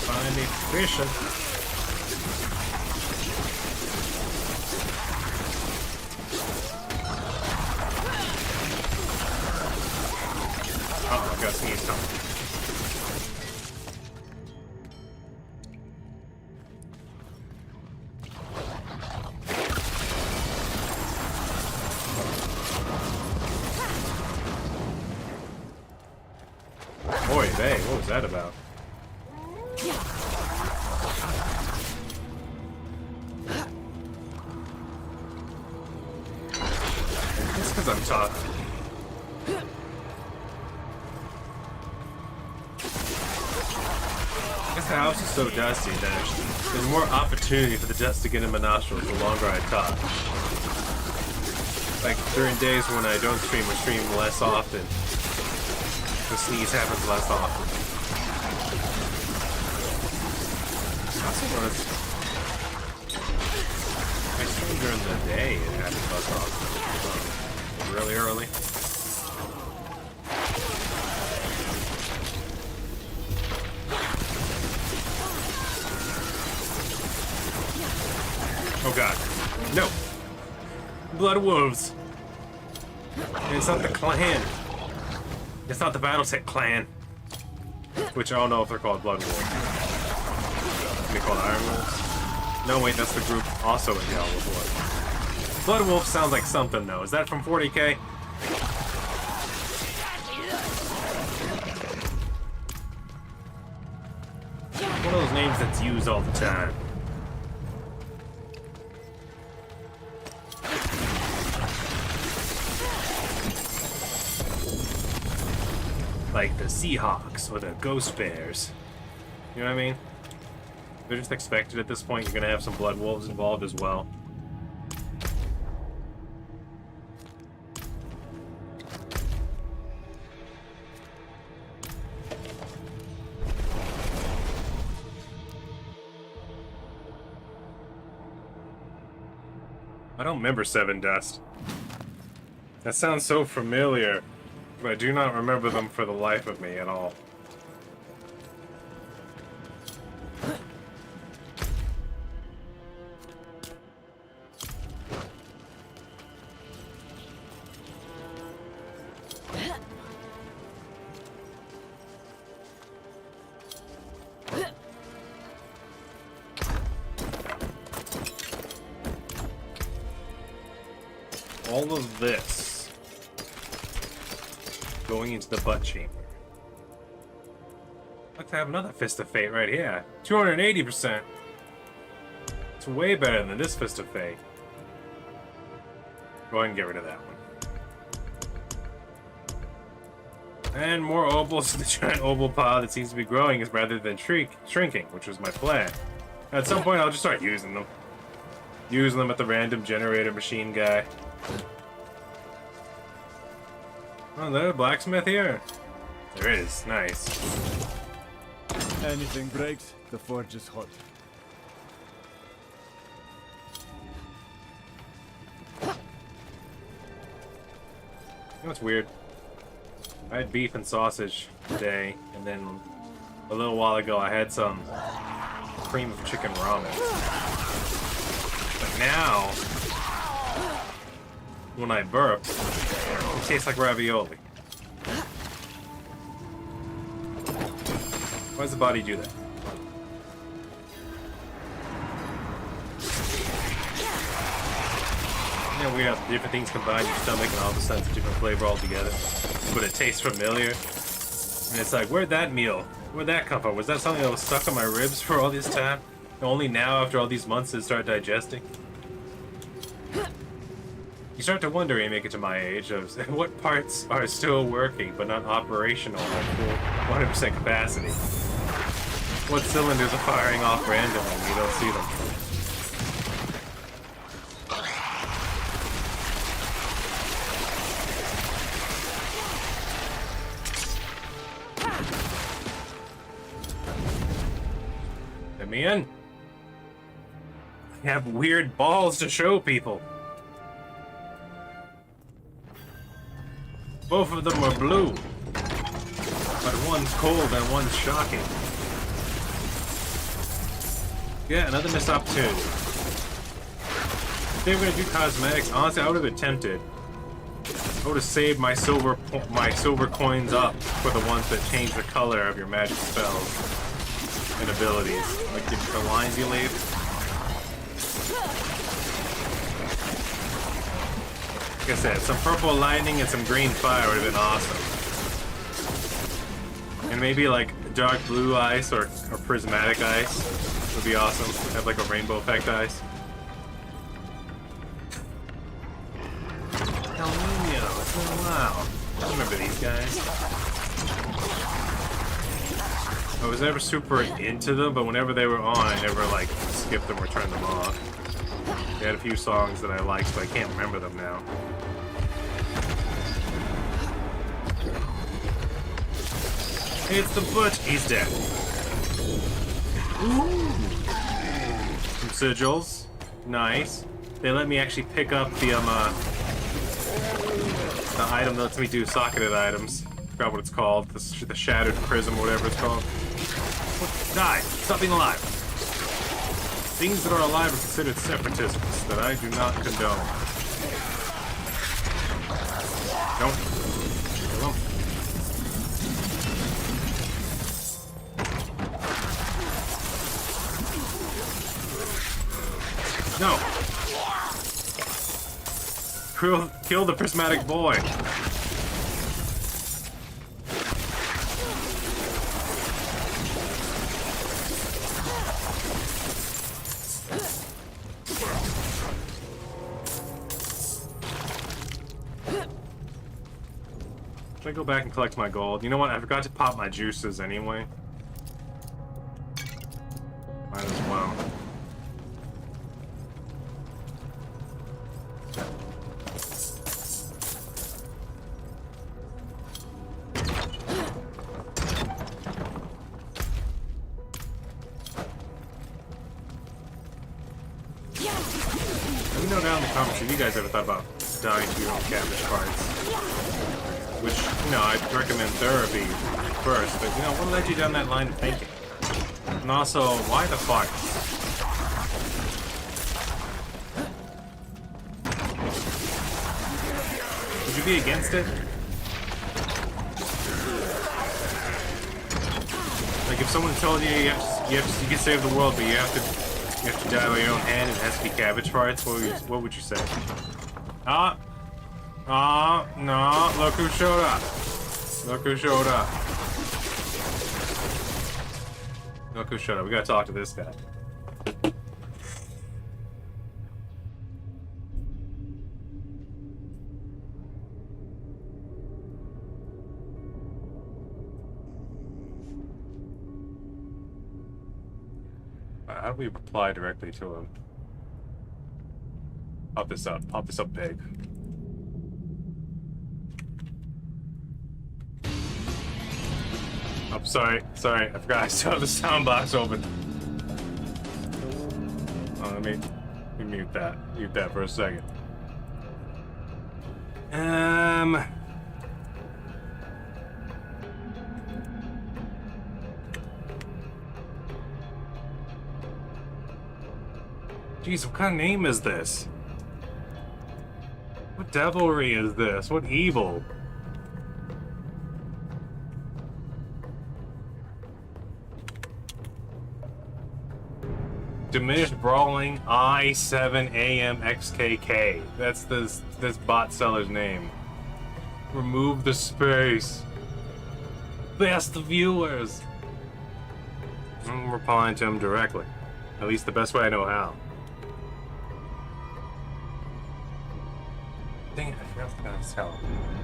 Finally fishing. Oh, I got sneezed something. Boy, hey, what was that about? because I'm tough. I guess the house is so dusty that there's more opportunity for the dust to get in my nostrils the longer I talk. Like during days when I don't stream or stream less often, the sneeze happens less often. Also notice I stream during the day, it happens less often. Really early. Oh god. No! Blood wolves! And it's not the clan. It's not the Battletech clan. Which I don't know if they're called blood wolves. Are they called iron wolves? No, wait, that's the group also in Hell with Blood. Blood wolf sounds like something though. Is that from 40k? One of those names that's used all the time. Like the Seahawks or the Ghost Bears. You know what I mean? They're just expected at this point. You're gonna have some blood wolves involved as well. I don't remember Seven Dust. That sounds so familiar. But I do not remember them for the life of me at all. All of this going into the butt chamber. I'd like to have another Fist of Fate right here. 280%. It's way better than this Fist of Fate. Go ahead and get rid of that one. And more opals. The giant opal pile that seems to be growing is rather than shrinking, which was my plan. At some point, I'll just start using them. Using them at the random generator machine guy. Oh, there's a blacksmith here. There is. Nice. Anything breaks, the forge is hot. You know what's weird? I had beef and sausage today, and then a little while ago I had some cream of chicken ramen. But now, when I burp, it tastes like ravioli. Why does the body do that? Yeah, we have different things combined in your stomach and all of a sudden it's a different flavor altogether. But it tastes familiar. And it's like, where'd that come from? Was that something that was stuck on my ribs for all this time? Only now, after all these months, does it start digesting? You start to wonder when you make it to my age of what parts are still working but not operational at full 100% capacity. What cylinders are firing off randomly and you don't see them. Let me in. I have weird balls to show people. Both of them are blue, but one's cold and one's shocking. Yeah, another missed opportunity. If they were gonna do cosmetics, honestly, I would have been tempted. I would have saved my silver coins up for the ones that change the color of your magic spells and abilities, like the lines you leave. Like I said, some purple lightning and some green fire would have been awesome. And maybe like dark blue ice or prismatic ice would be awesome. Have like a rainbow effect ice. Aluminium. Wow. I remember these guys. I was never super into them, but whenever they were on, I never, like, skipped them or turned them off. They had a few songs that I liked, but I can't remember them now. It's the Butch. He's dead. Ooh. Some sigils. Nice. They let me actually pick up the item that lets me do socketed items. Forgot what it's called. The Shattered Prism or whatever it's called. Die! Stop being alive! Things that are alive are considered separatisms that I do not condone. Don't. Kill them. No! Kill the prismatic boy! Should I go back and collect my gold? You know what? I forgot to pop my juices anyway. Might as well. Let me know down in the comments if you guys ever thought about dying to your own cabbage parts. Which, you know, I'd recommend therapy first, but, you know, what led you down that line of thinking? And also, why the fuck? Would you be against it? Like, if someone told you you can save the world, but you have to die by your own hand and it has to be cabbage parts, what would you say? No, look who showed up. Look who showed up. Look who showed up. We gotta talk to this guy. How do we reply directly to him? Pop this up. Pop this up big. Oh, sorry, I forgot I still have the sound box open. Oh, let me mute that for a second. Jeez, what kind of name is this? What devilry is this? What evil? Diminished Brawling I7AMXKK. That's this bot seller's name. Remove the space. Best viewers. I'm replying to him directly. At least the best way I know how. Dang it, I forgot what I was telling him.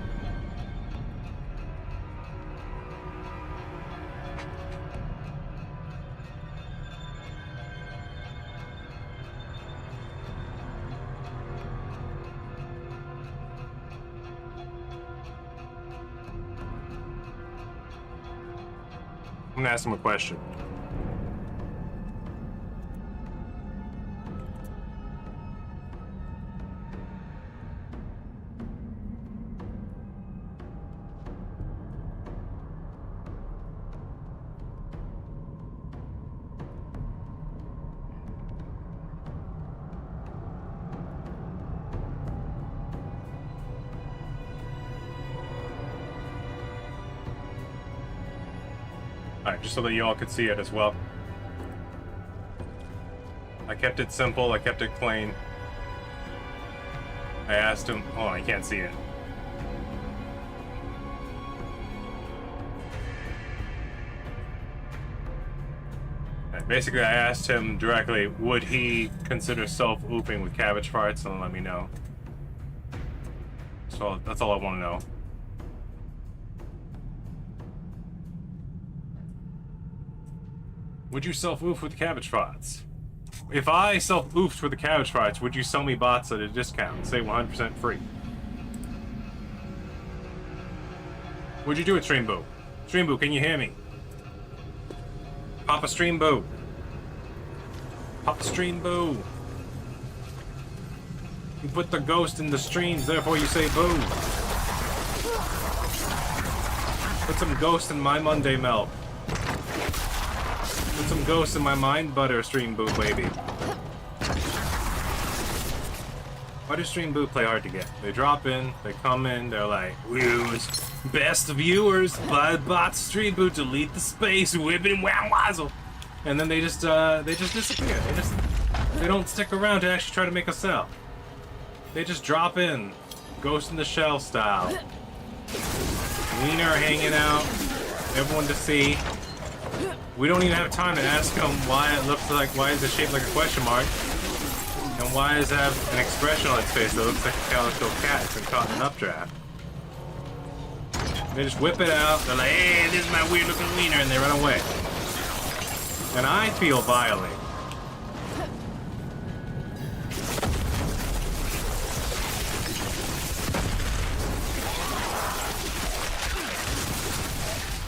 I'm gonna ask him a question. Alright, just so that you all could see it as well. I kept it simple, I kept it plain. I asked him... Oh, I can't see it. Right, basically, I asked him directly, would he consider self-ooping with cabbage farts, and let me know. So that's all I want to know. Would you self-oof with the cabbage pots? If I self-oofed with the cabbage pots, would you sell me bots at a discount? Say 100% free. Would you do it, Stream Boo? Stream Boo, can you hear me? Papa Stream Boo. Papa Stream Boo. You put the ghost in the streams, therefore you say boo. Put some ghost in my Monday milk. Put some ghost in my mind butter, Stream Boo, baby. Why does Stream Boo play hard to get? They drop in, they come in, they're like, views, best viewers, bot Stream Boo, delete the space, whipping wow wazzle. And then they just disappear. They don't stick around to actually try to make a sell. They just drop in, Ghost in the Shell style. Wiener hanging out, everyone to see. We don't even have time to ask him why it looks like, why is it shaped like a question mark? And why does it have an expression on its face that looks like a calico cat that's been caught in an updraft? They just whip it out, they're like, hey, this is my weird looking wiener, and they run away. And I feel violated.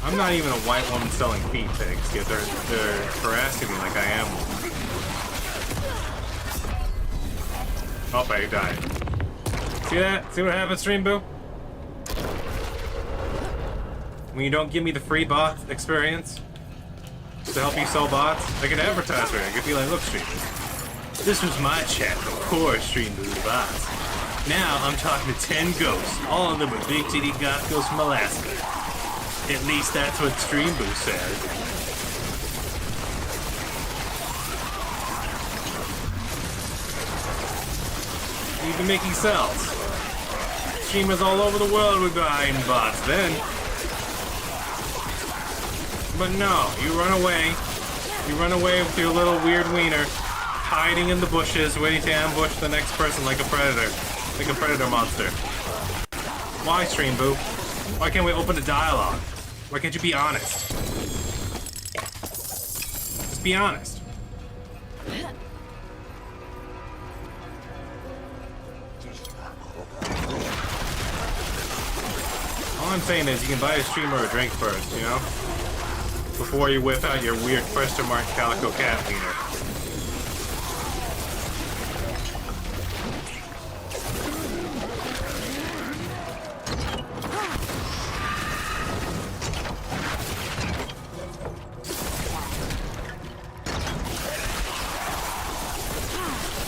I'm not even a white woman selling feet pigs, yet they're harassing me like I am one. Oh, I died. See that? See what happens, Stream Boo? When you don't give me the free bot experience to help you sell bots, I could advertise for it. I could be like, look, Stream Boo, this was my chat before Stream Boo bots. Now I'm talking to 10 ghosts, all of them are big titty goth ghosts from Alaska. At least that's what Stream Boo says. You've been making cells. Streamers all over the world were buying bots then. But no, you run away. You run away with your little weird wiener, hiding in the bushes, waiting to ambush the next person like a predator. Like a predator monster. Why, Stream Boo? Why can't we open a dialogue? Why can't you be honest? Just be honest. All I'm saying is you can buy a streamer a drink first, you know? Before you whip out your weird question mark calico cat wiener.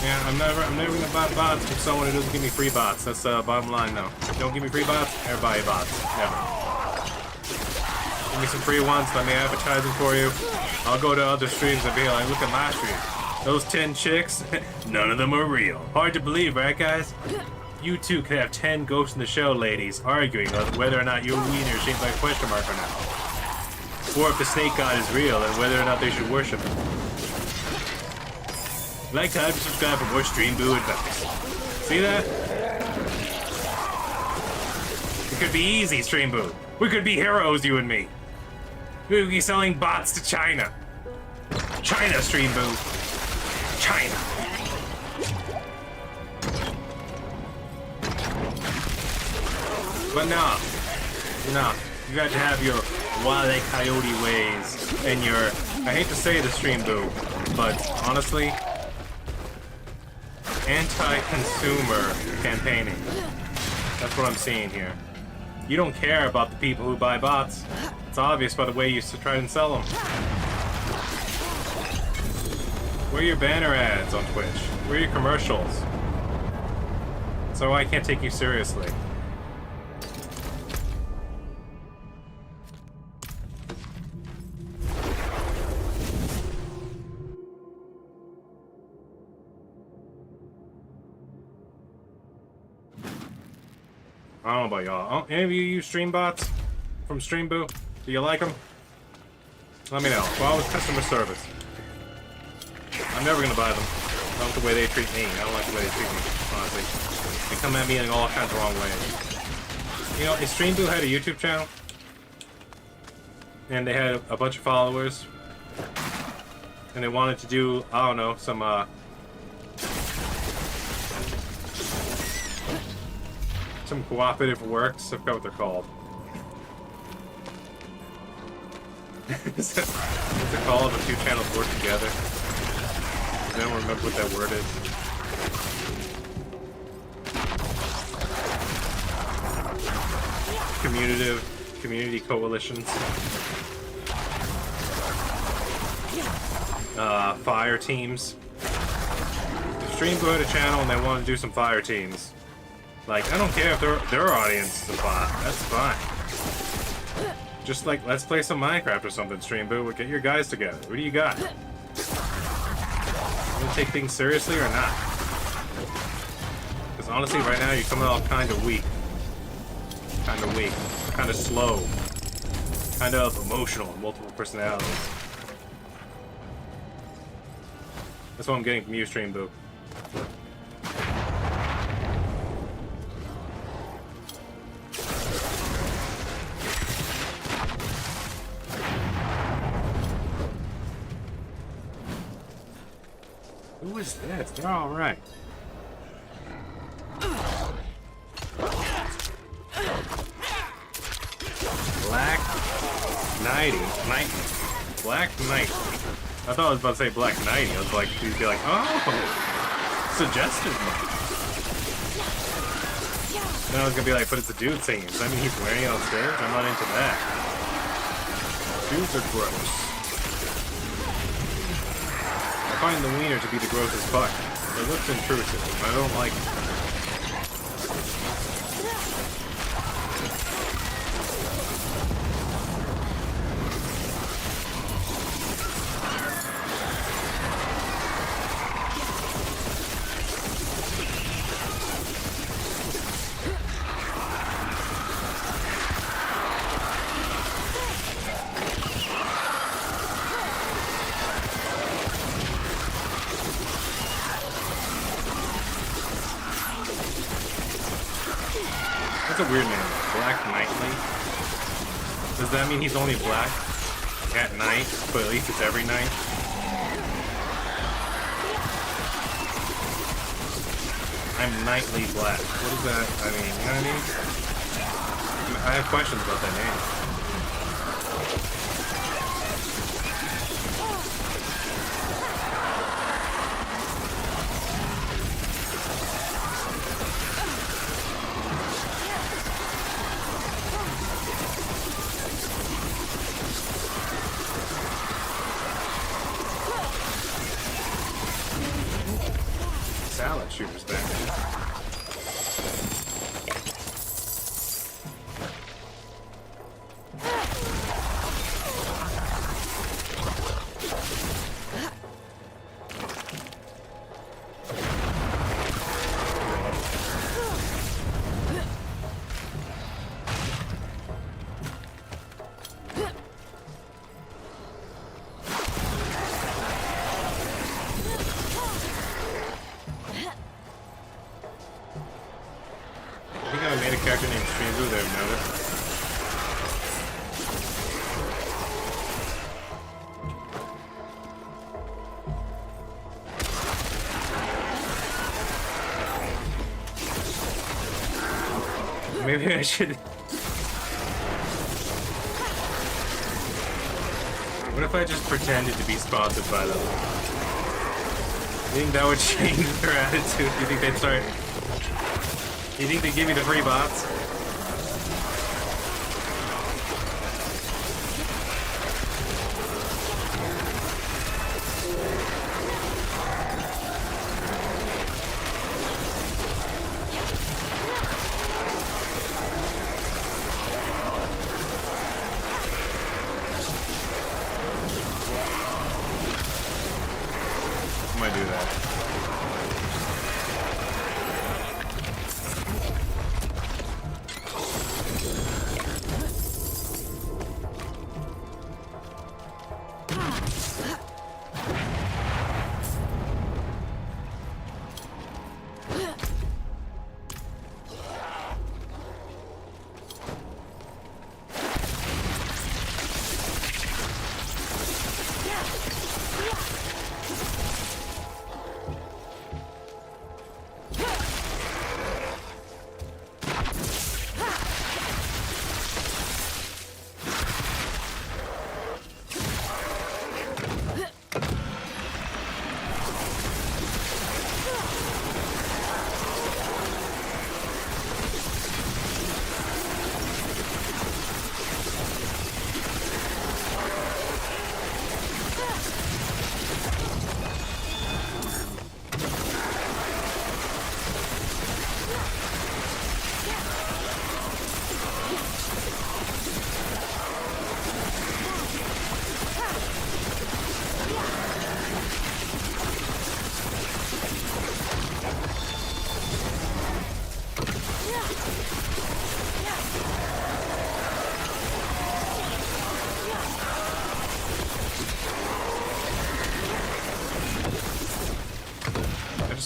Yeah, I'm never gonna buy bots from someone who doesn't give me free bots. That's the bottom line, though. Don't give me free bots, never buy bots. Never. Give me some free ones, let me advertise them for you. I'll go to other streams and be like, look at my stream. Those 10 chicks, none of them are real. Hard to believe, right, guys? You two could have 10 Ghost in the Shell ladies arguing about whether or not your wiener is shaped by a question mark or not. Or if the snake god is real and whether or not they should worship him. Like, comment, subscribe for more Stream Boo advice. See that? It could be easy, Stream Boo. We could be heroes, you and me. We would be selling bots to China. China, Stream Boo. China. But no. No. You got to have your Wile E. Coyote ways and your, I hate to say this, Stream Boo, but honestly, anti-consumer campaigning. That's what I'm seeing here. You don't care about the people who buy bots. It's obvious by the way you used to try and sell them. Where are your banner ads on Twitch? Where are your commercials? So I can't take you seriously. I don't know about y'all. Any of you use stream bots from Stream Boo? Do you like them? Let me know. Well, with customer service. I'm never gonna buy them. I don't like the way they treat me. I don't like the way they treat me, honestly. They come at me in all kinds of wrong ways. You know, if Stream Boo had a YouTube channel, and they had a bunch of followers, and they wanted to do, I don't know, some cooperative works. I forgot what they're called. What's it called when two channels work together? I don't remember what that word is. Community coalitions. Fire teams. If Stream go to a channel and they want to do some fire teams, like, I don't care if their audience is a bot. That's fine. Just like, let's play some Minecraft or something, Stream Boo. Get your guys together. What do you got? You gonna take things seriously or not? Because honestly, right now you're coming off kind of weak. Kind of slow. Kind of emotional, multiple personalities. That's what I'm getting from you, Stream Boo. Who is this? They're alright. Black Knighty. Black Knight. I thought I was about to say Black Knighty. I was like, you'd be like, oh, suggestive. Then I was gonna be like, but it's a dude singing. Does that mean he's wearing it on stage? I'm not into that. Dudes are gross. I find the wiener to be the grossest part. It looks intrusive. I don't like it. That's a weird name. Black Nightly. Does that mean he's only black at night, but at least it's every night? I'm nightly black. What does that, I mean, you know what I mean? I have questions about that name. Salad shooters back. I think I made a character named Streamblue there, notice. Maybe I should. What if I just pretended to be sponsored by them? You think that would change their attitude? You think they'd start? You think they give me the free bots? I might do that.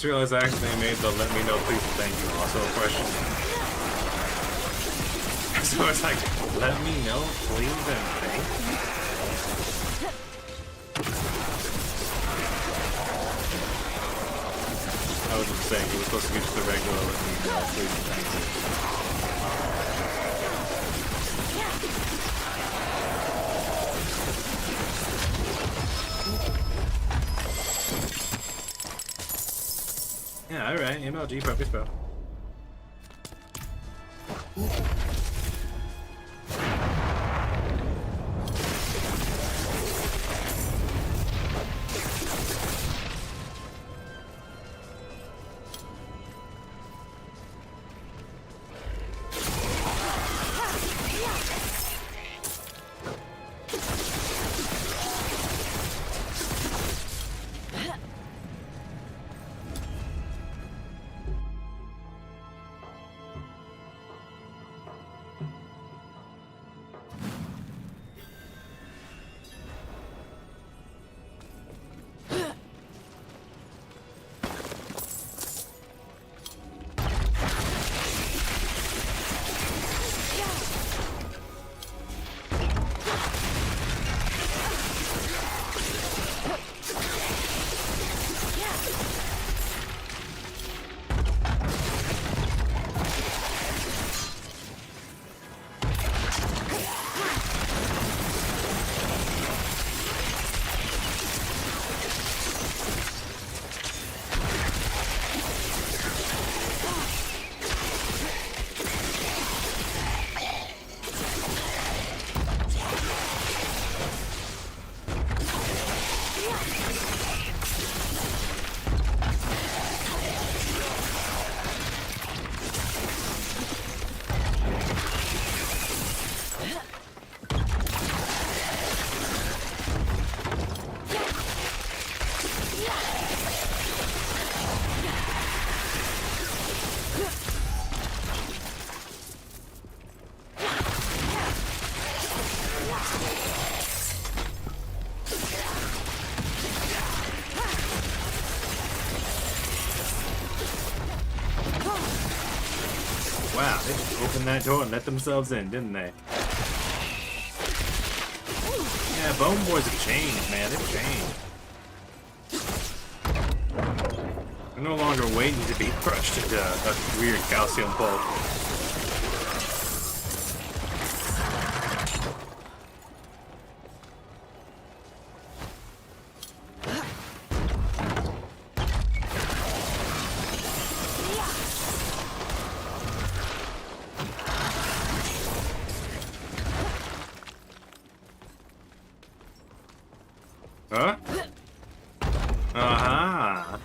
just realized I accidentally made the let me know please and thank you also a question. So it's like, let me know please and thank you? I was just saying, it was supposed to be just a regular let me know please and thank you. Yeah, alright, MLG, focus bow. Wow, they just opened that door and let themselves in, didn't they? Yeah, Bone Boys have changed, man. They've changed. They're no longer waiting to be crushed into a weird calcium pulp. Huh? Uh-huh.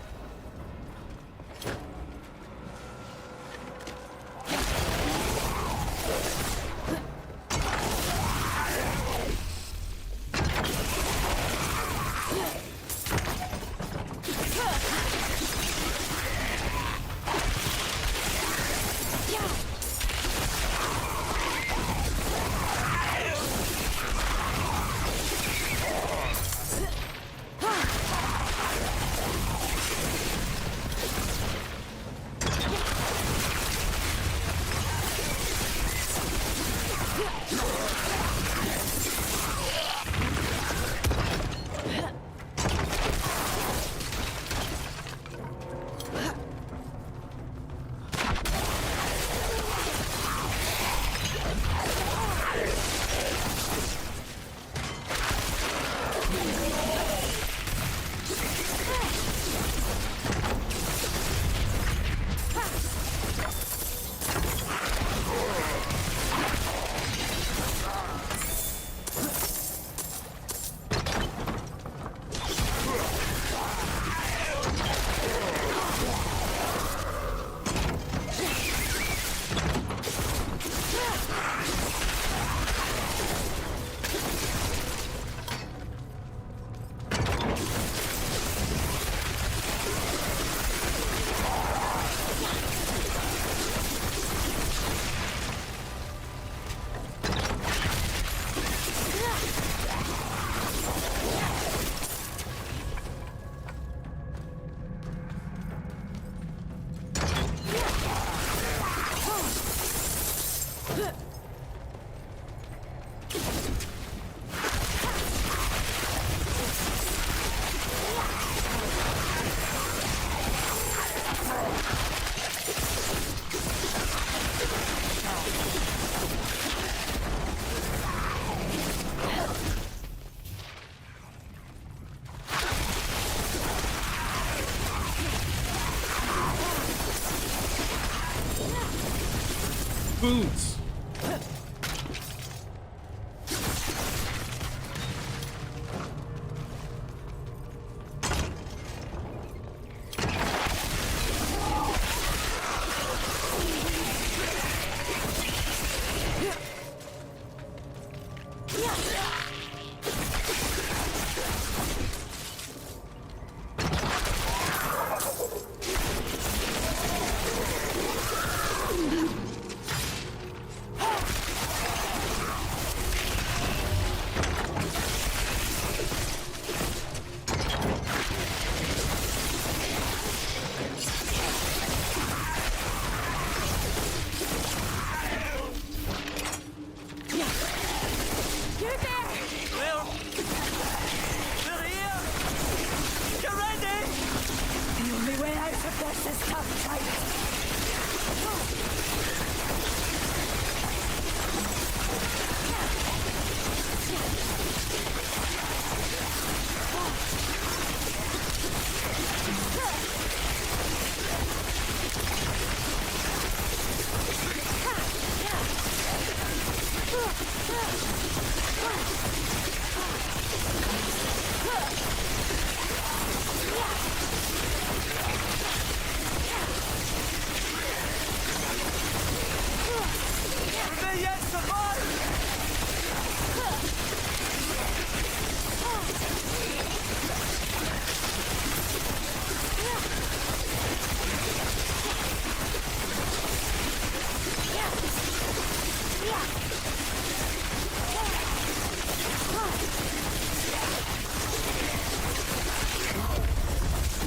boots.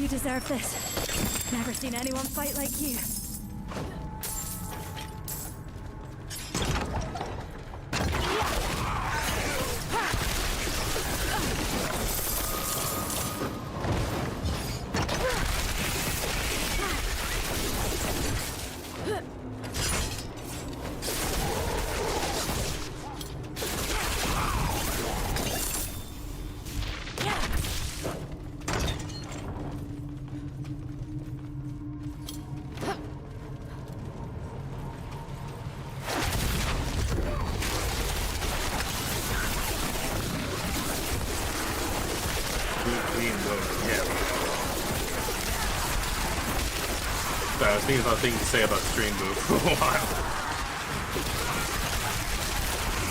You deserve this. Never seen anyone fight like you. Sorry, I was thinking about things to say about Stream Boo for a while.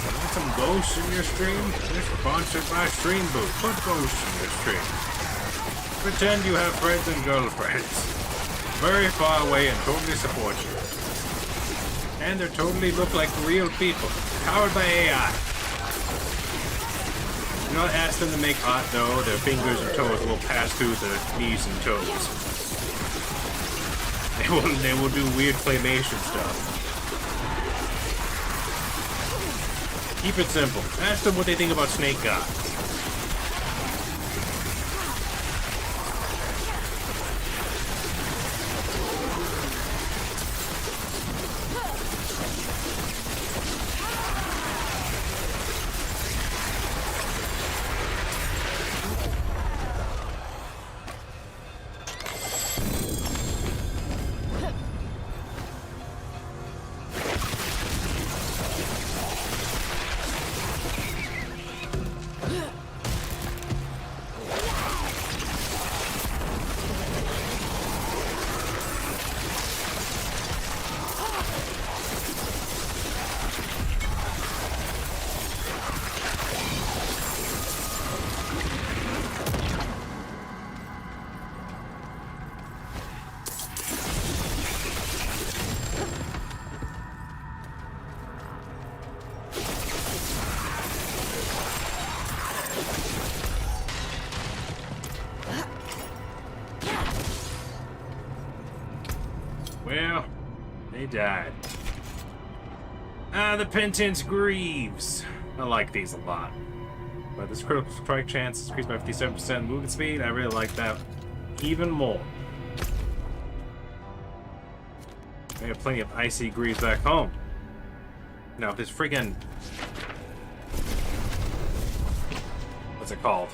Want some ghosts in your stream? You're sponsored by Stream Boo. Put ghosts in your stream. Pretend you have friends and girlfriends. Very far away and totally support you. And they totally look like real people. Powered by AI. Do not ask them to make art though. Their fingers and toes will pass through the knees and toes. They will do weird claymation stuff. Keep it simple. Ask them what they think about Snake God. Well, they died. Ah, the Penitence Greaves. I like these a lot. But this critical strike chance is increased by 57% movement speed. I really like that even more. I have plenty of icy greaves back home. Now, this friggin'... what's it called?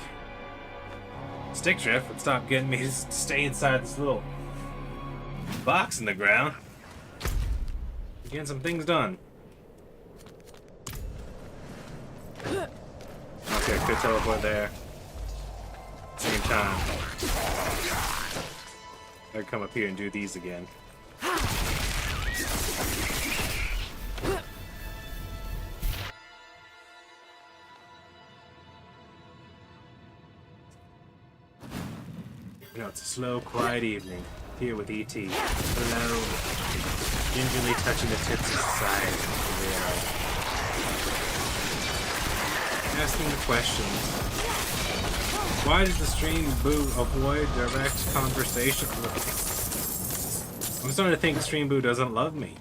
Stick shift would stop getting me to stay inside this little box in the ground. Getting some things done. Okay, could teleport there. Same time. I'd come up here and do these again. You know, it's a slow, quiet evening here with E.T. alone, gingerly touching the tips of society. Asking the questions. Why does the stream boo avoid direct conversation with me? I'm starting to think Stream Boo doesn't love me,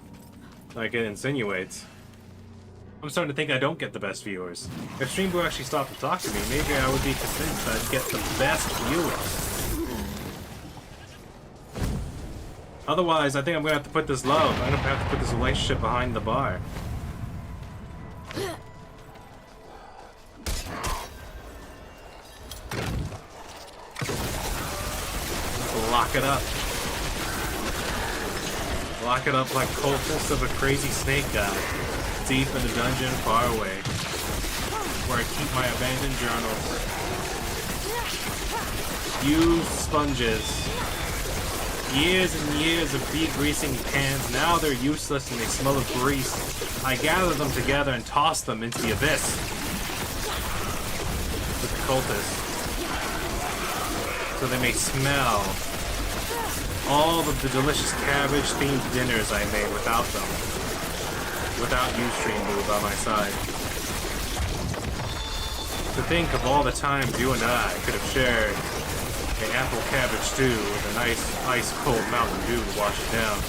like it insinuates. I'm starting to think I don't get the best viewers. If Stream Boo actually stopped to talk to me, maybe I would be convinced I'd get the best viewers. Otherwise, I think I'm gonna have to put this love. I'm gonna have to put this relationship behind the bar. Lock it up. Lock it up like cultists of a crazy snake guy. Deep in the dungeon far away. Where I keep my abandoned journals. Used sponges. Years and years of degreasing pans, now they're useless and they smell of grease. I gather them together and toss them into the abyss. With the cultists. So they may smell all of the delicious cabbage-themed dinners I made without them. Without you, Stream Boo, by my side. To think of all the times you and I could have shared an apple cabbage stew with a nice ice-cold Mountain Dew to wash it down.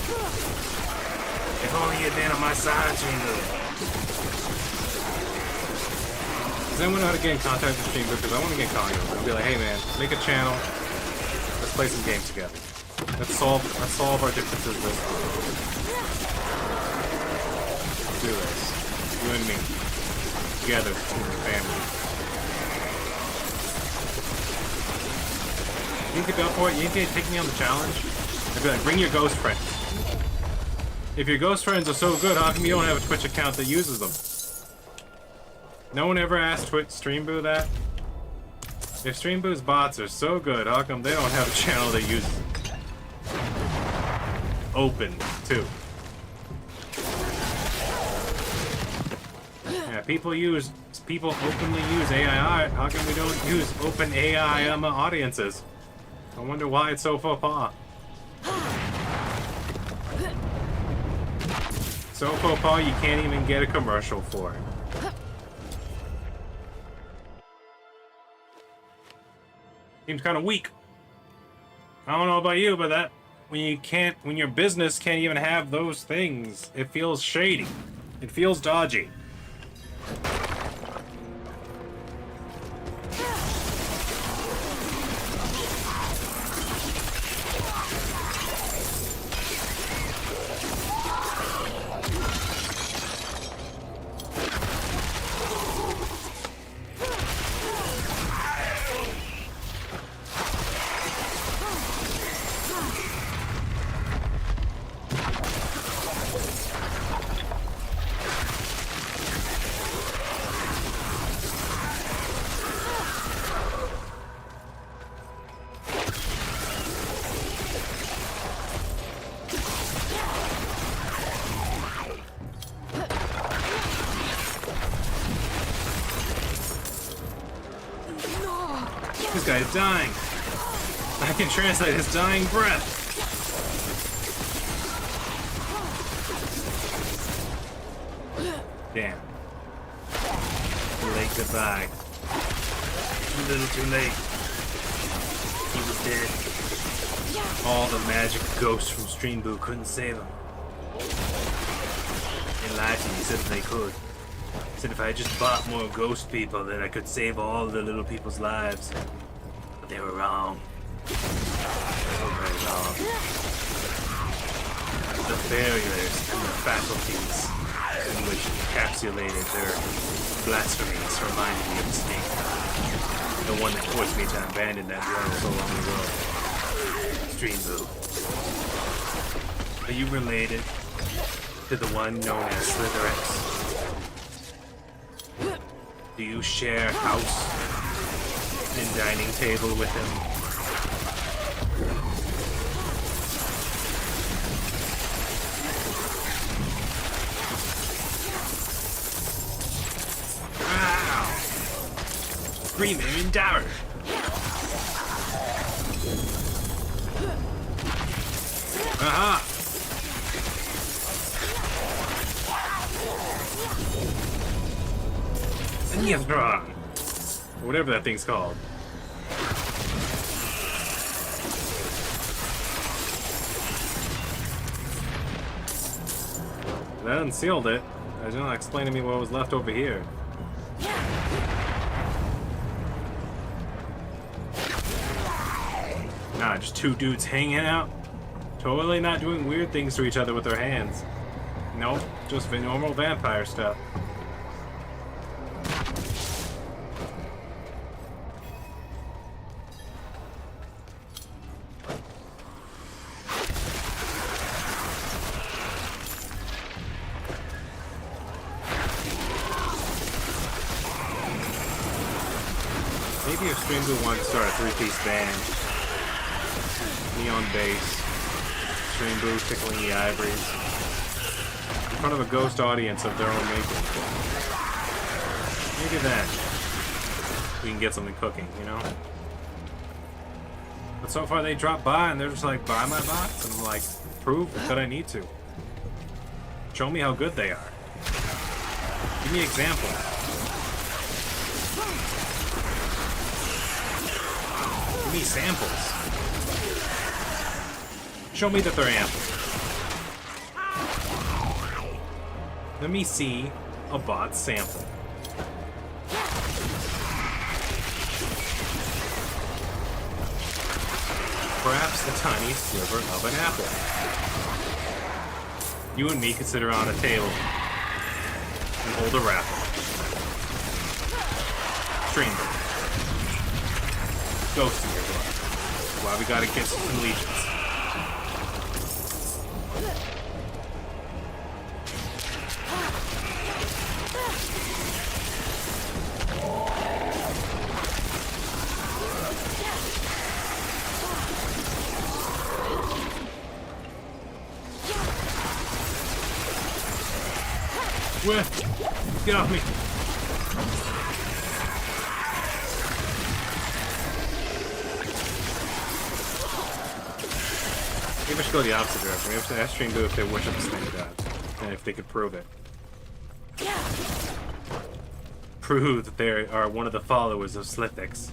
If only you'd been on my side, Stream Boo. Does anyone know how to get in contact with Stream Boo? Because I want to get in contact with him. I'll be like, hey man, make a channel. Let's play some games together. Let's solve our differences this way. Let's do this. You and me. Together, family. You think they'd go for it? You think they'd take me on the challenge? I'd be like, bring your ghost friends. If your ghost friends are so good, how come you don't have a Twitch account that uses them? No one ever asked Stream Boo that? If Stream Boo's bots are so good, how come they don't have a channel that uses them? Open, too. Yeah, people openly use AI. How come we don't use open AI audiences? I wonder why it's so faux pas. So faux pas you can't even get a commercial for it. Seems kind of weak. I don't know about you, but that when your business can't even have those things, it feels shady. It feels dodgy. This guy is dying. I can translate his dying breath. Damn. Too late goodbye. Too little too late. He was dead. All the magic ghosts from Stream Boo couldn't save him. They lied to me, said that they could. Said if I just bought more ghost people, then I could save all the little people's lives. But they were wrong. So very wrong. The failures and the faculties in which encapsulated their blasphemies reminded me of the snake god. The one that forced me to abandon that world so long ago. Stream Boo. Are you related to the one known as Slitherex? Do you share house and dining table with him? Wow! Screaming in terror. Aha! Niasdra! Whatever that thing's called. That unsealed it. That did not explain to me what was left over here. Nah, just two dudes hanging out. Totally not doing weird things to each other with their hands. Nope, just normal vampire stuff. Maybe if Stream Blue wanted to start a three-piece band. Neon bass. Stream Blue tickling the ivories. In front of a ghost audience of their own making. Maybe then we can get something cooking, you know? But so far they drop by and they're just like, buy my box? And I'm like, prove that I need to. Show me how good they are. Give me examples. Give me samples. Show me that they're ample. Let me see a bot sample. Perhaps the tiny sliver of an apple. You and me could sit around a table and hold a raffle. Streamer. Ghost in your blood. Why we gotta get some legions. Where? Get off me. Maybe I should go the opposite direction. Maybe I should ask Stream Blue if they worship the snake god. And if they could prove it. Prove that they are one of the followers of Slithix.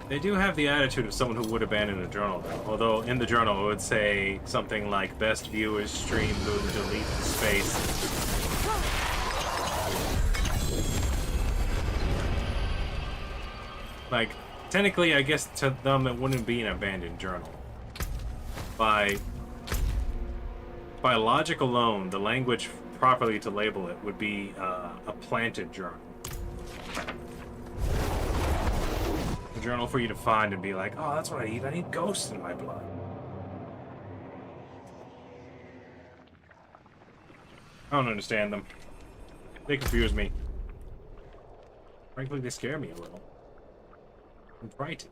They do have the attitude of someone who would abandon a journal, though. Although in the journal it would say something like best viewers stream Blue delete the space. Like, technically, I guess to them it wouldn't be an abandoned journal. By logic alone, the language properly to label it would be a planted journal. A journal for you to find and be like, oh, that's what I need. I need ghosts in my blood. I don't understand them. They confuse me. Frankly, they scare me a little. I'm frightened.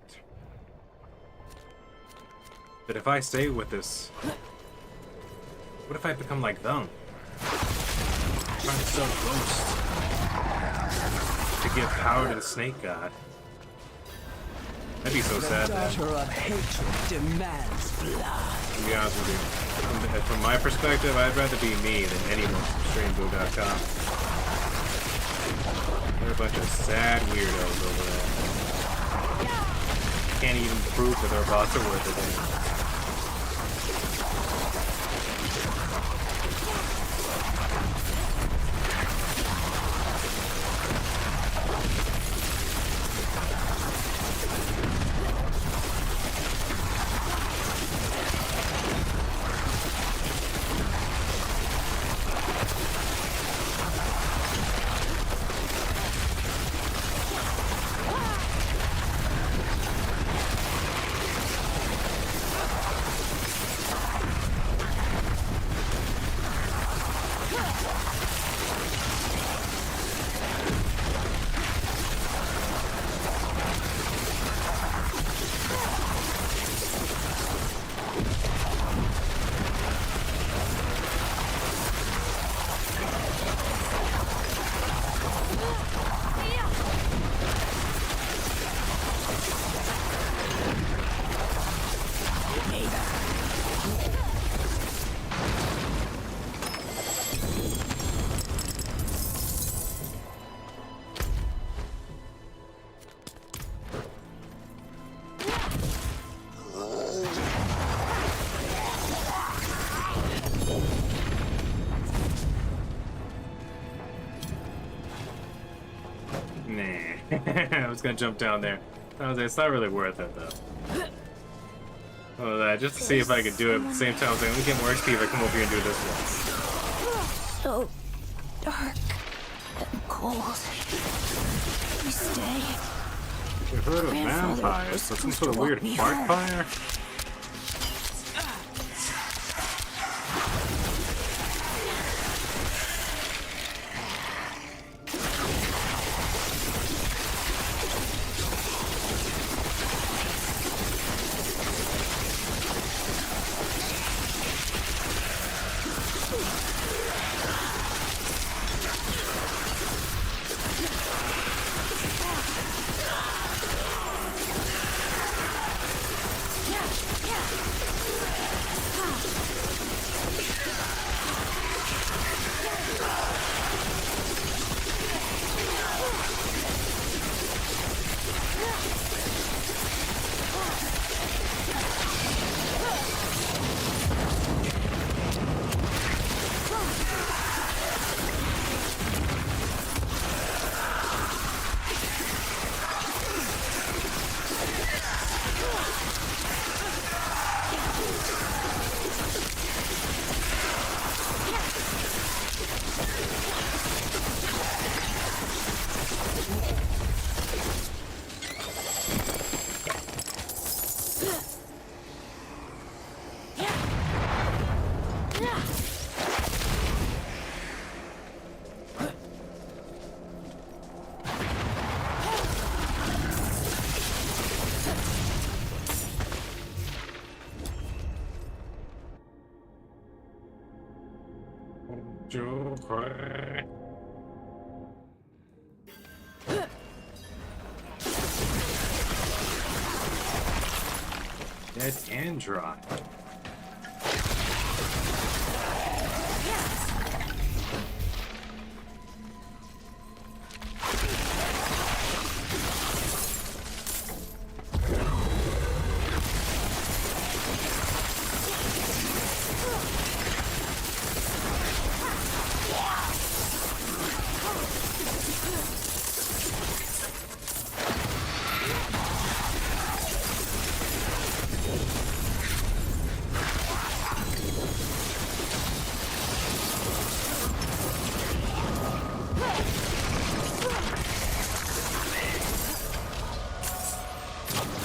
But if I stay with this, what if I become like them? Trying to sell ghosts to give power to the snake god. That'd be so sad, man. The daughter of hatred demands blood. To be honest with you, from my perspective, I'd rather be me than anyone from StreamBoo.com. They're a bunch of sad weirdos over there. Can't even prove that their bots are worth it anymore. I was gonna jump down there. I was like, it's not really worth it though. Oh, just to see if I could do it at the same time. I was like, let me get more XP if I come over here and do this once. So dark and cold. We stay. You've heard of Grandfather vampires, was but some supposed sort of to walk weird me fart home. fire? Joker. Dead and dry.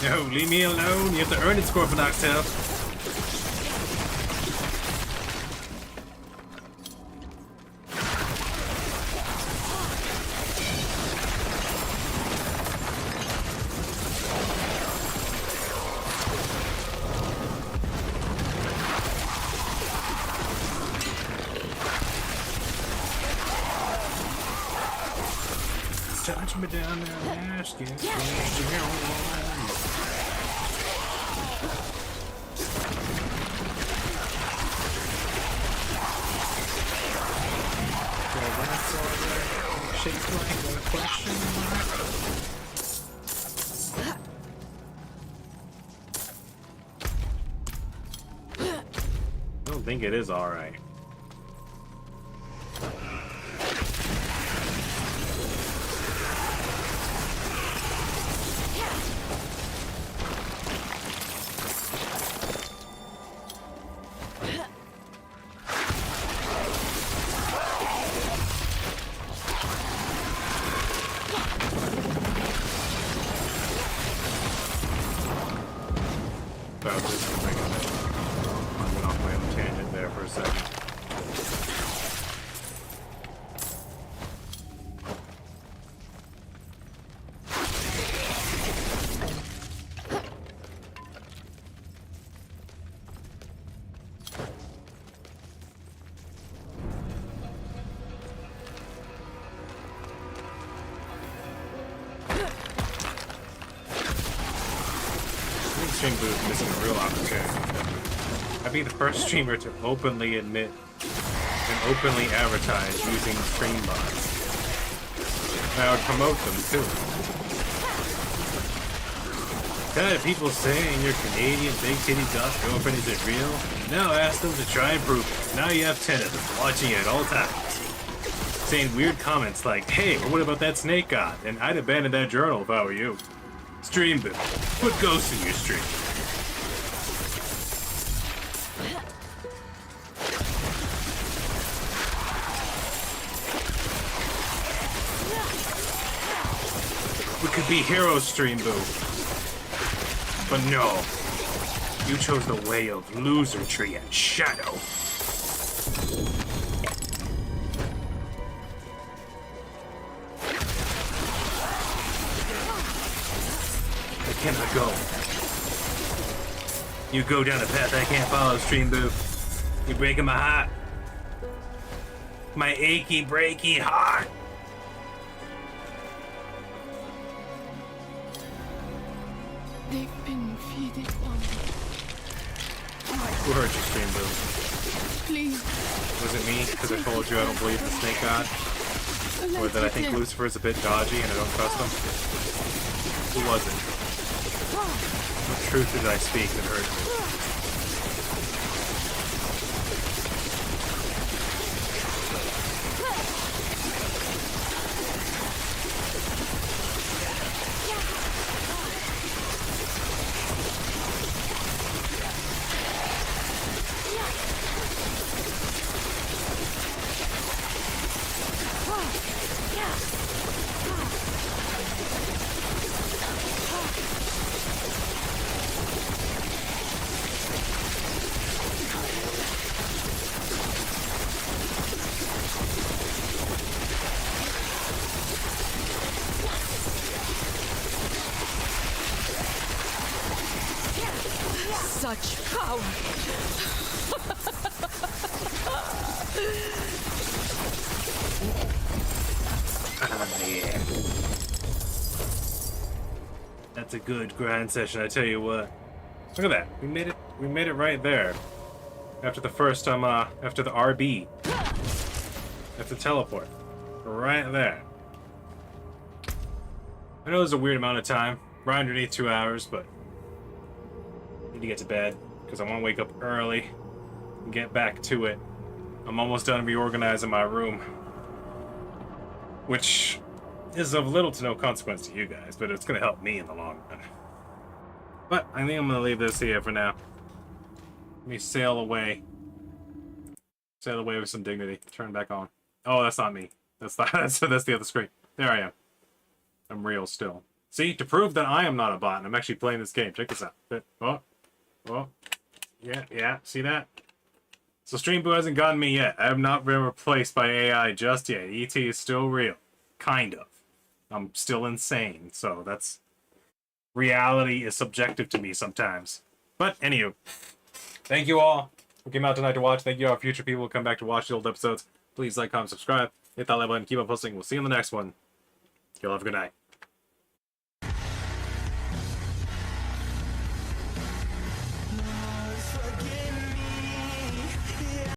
No, leave me alone. You have to earn it, Scorponok's tail. Touch me down there and ask you. Shaped like a question mark. I don't think it is alright. About this for a minute. I went off my own tangent there for a second. Stream booth missing a real opportunity. I'd be the first streamer to openly admit and openly advertise using stream bots. And I would promote them too. Tired of people saying your Canadian big titty dust girlfriend isn't real? Now ask them to try and prove it. Now you have 10 of them watching it at all times. saying weird comments like, hey, what about that snake god? And I'd abandon that journal if I were you. Stream boo. Put ghosts in your stream. We could be hero stream boo. But no. You chose the way of loser tree and shadow. I cannot go. You go down a path I can't follow, stream boo. You're breaking my heart. My achy, breaky heart. They've been feeding on me. Who hurt you, stream boo? Please, Was it me? Because I told you I don't believe in the snake god? Or that I think Lucifer's a bit dodgy and I don't trust him? Who was it? What truth did I speak that hurt you? such power. Yeah. That's a good grind session, I tell you what. Look at that. We made it right there. After the first after the RB. After the teleport. Right there. I know there's a weird amount of time. Right underneath 2 hours, but I need to get to bed because I want to wake up early and get back to it. I'm almost done reorganizing my room, which is of little to no consequence to you guys, but it's going to help me in the long run. But I think I'm going to leave this here for now. Let me sail away. Sail away with some dignity. Turn back on. Oh, that's not me. That's the other screen. There I am. I'm real still. See, to prove that I am not a bot, and I'm actually playing this game. Check this out. Oh. Yeah, see that? So Stream Boo hasn't gotten me yet. I have not been replaced by AI just yet. ET is still real. Kind of. I'm still insane, so that's... Reality is subjective to me sometimes. But, anywho. Thank you all who came out tonight to watch. Thank you all future people who come back to watch the old episodes. Please like, comment, subscribe. Hit that like button. Keep on posting. We'll see you in the next one. Y'all have a good night.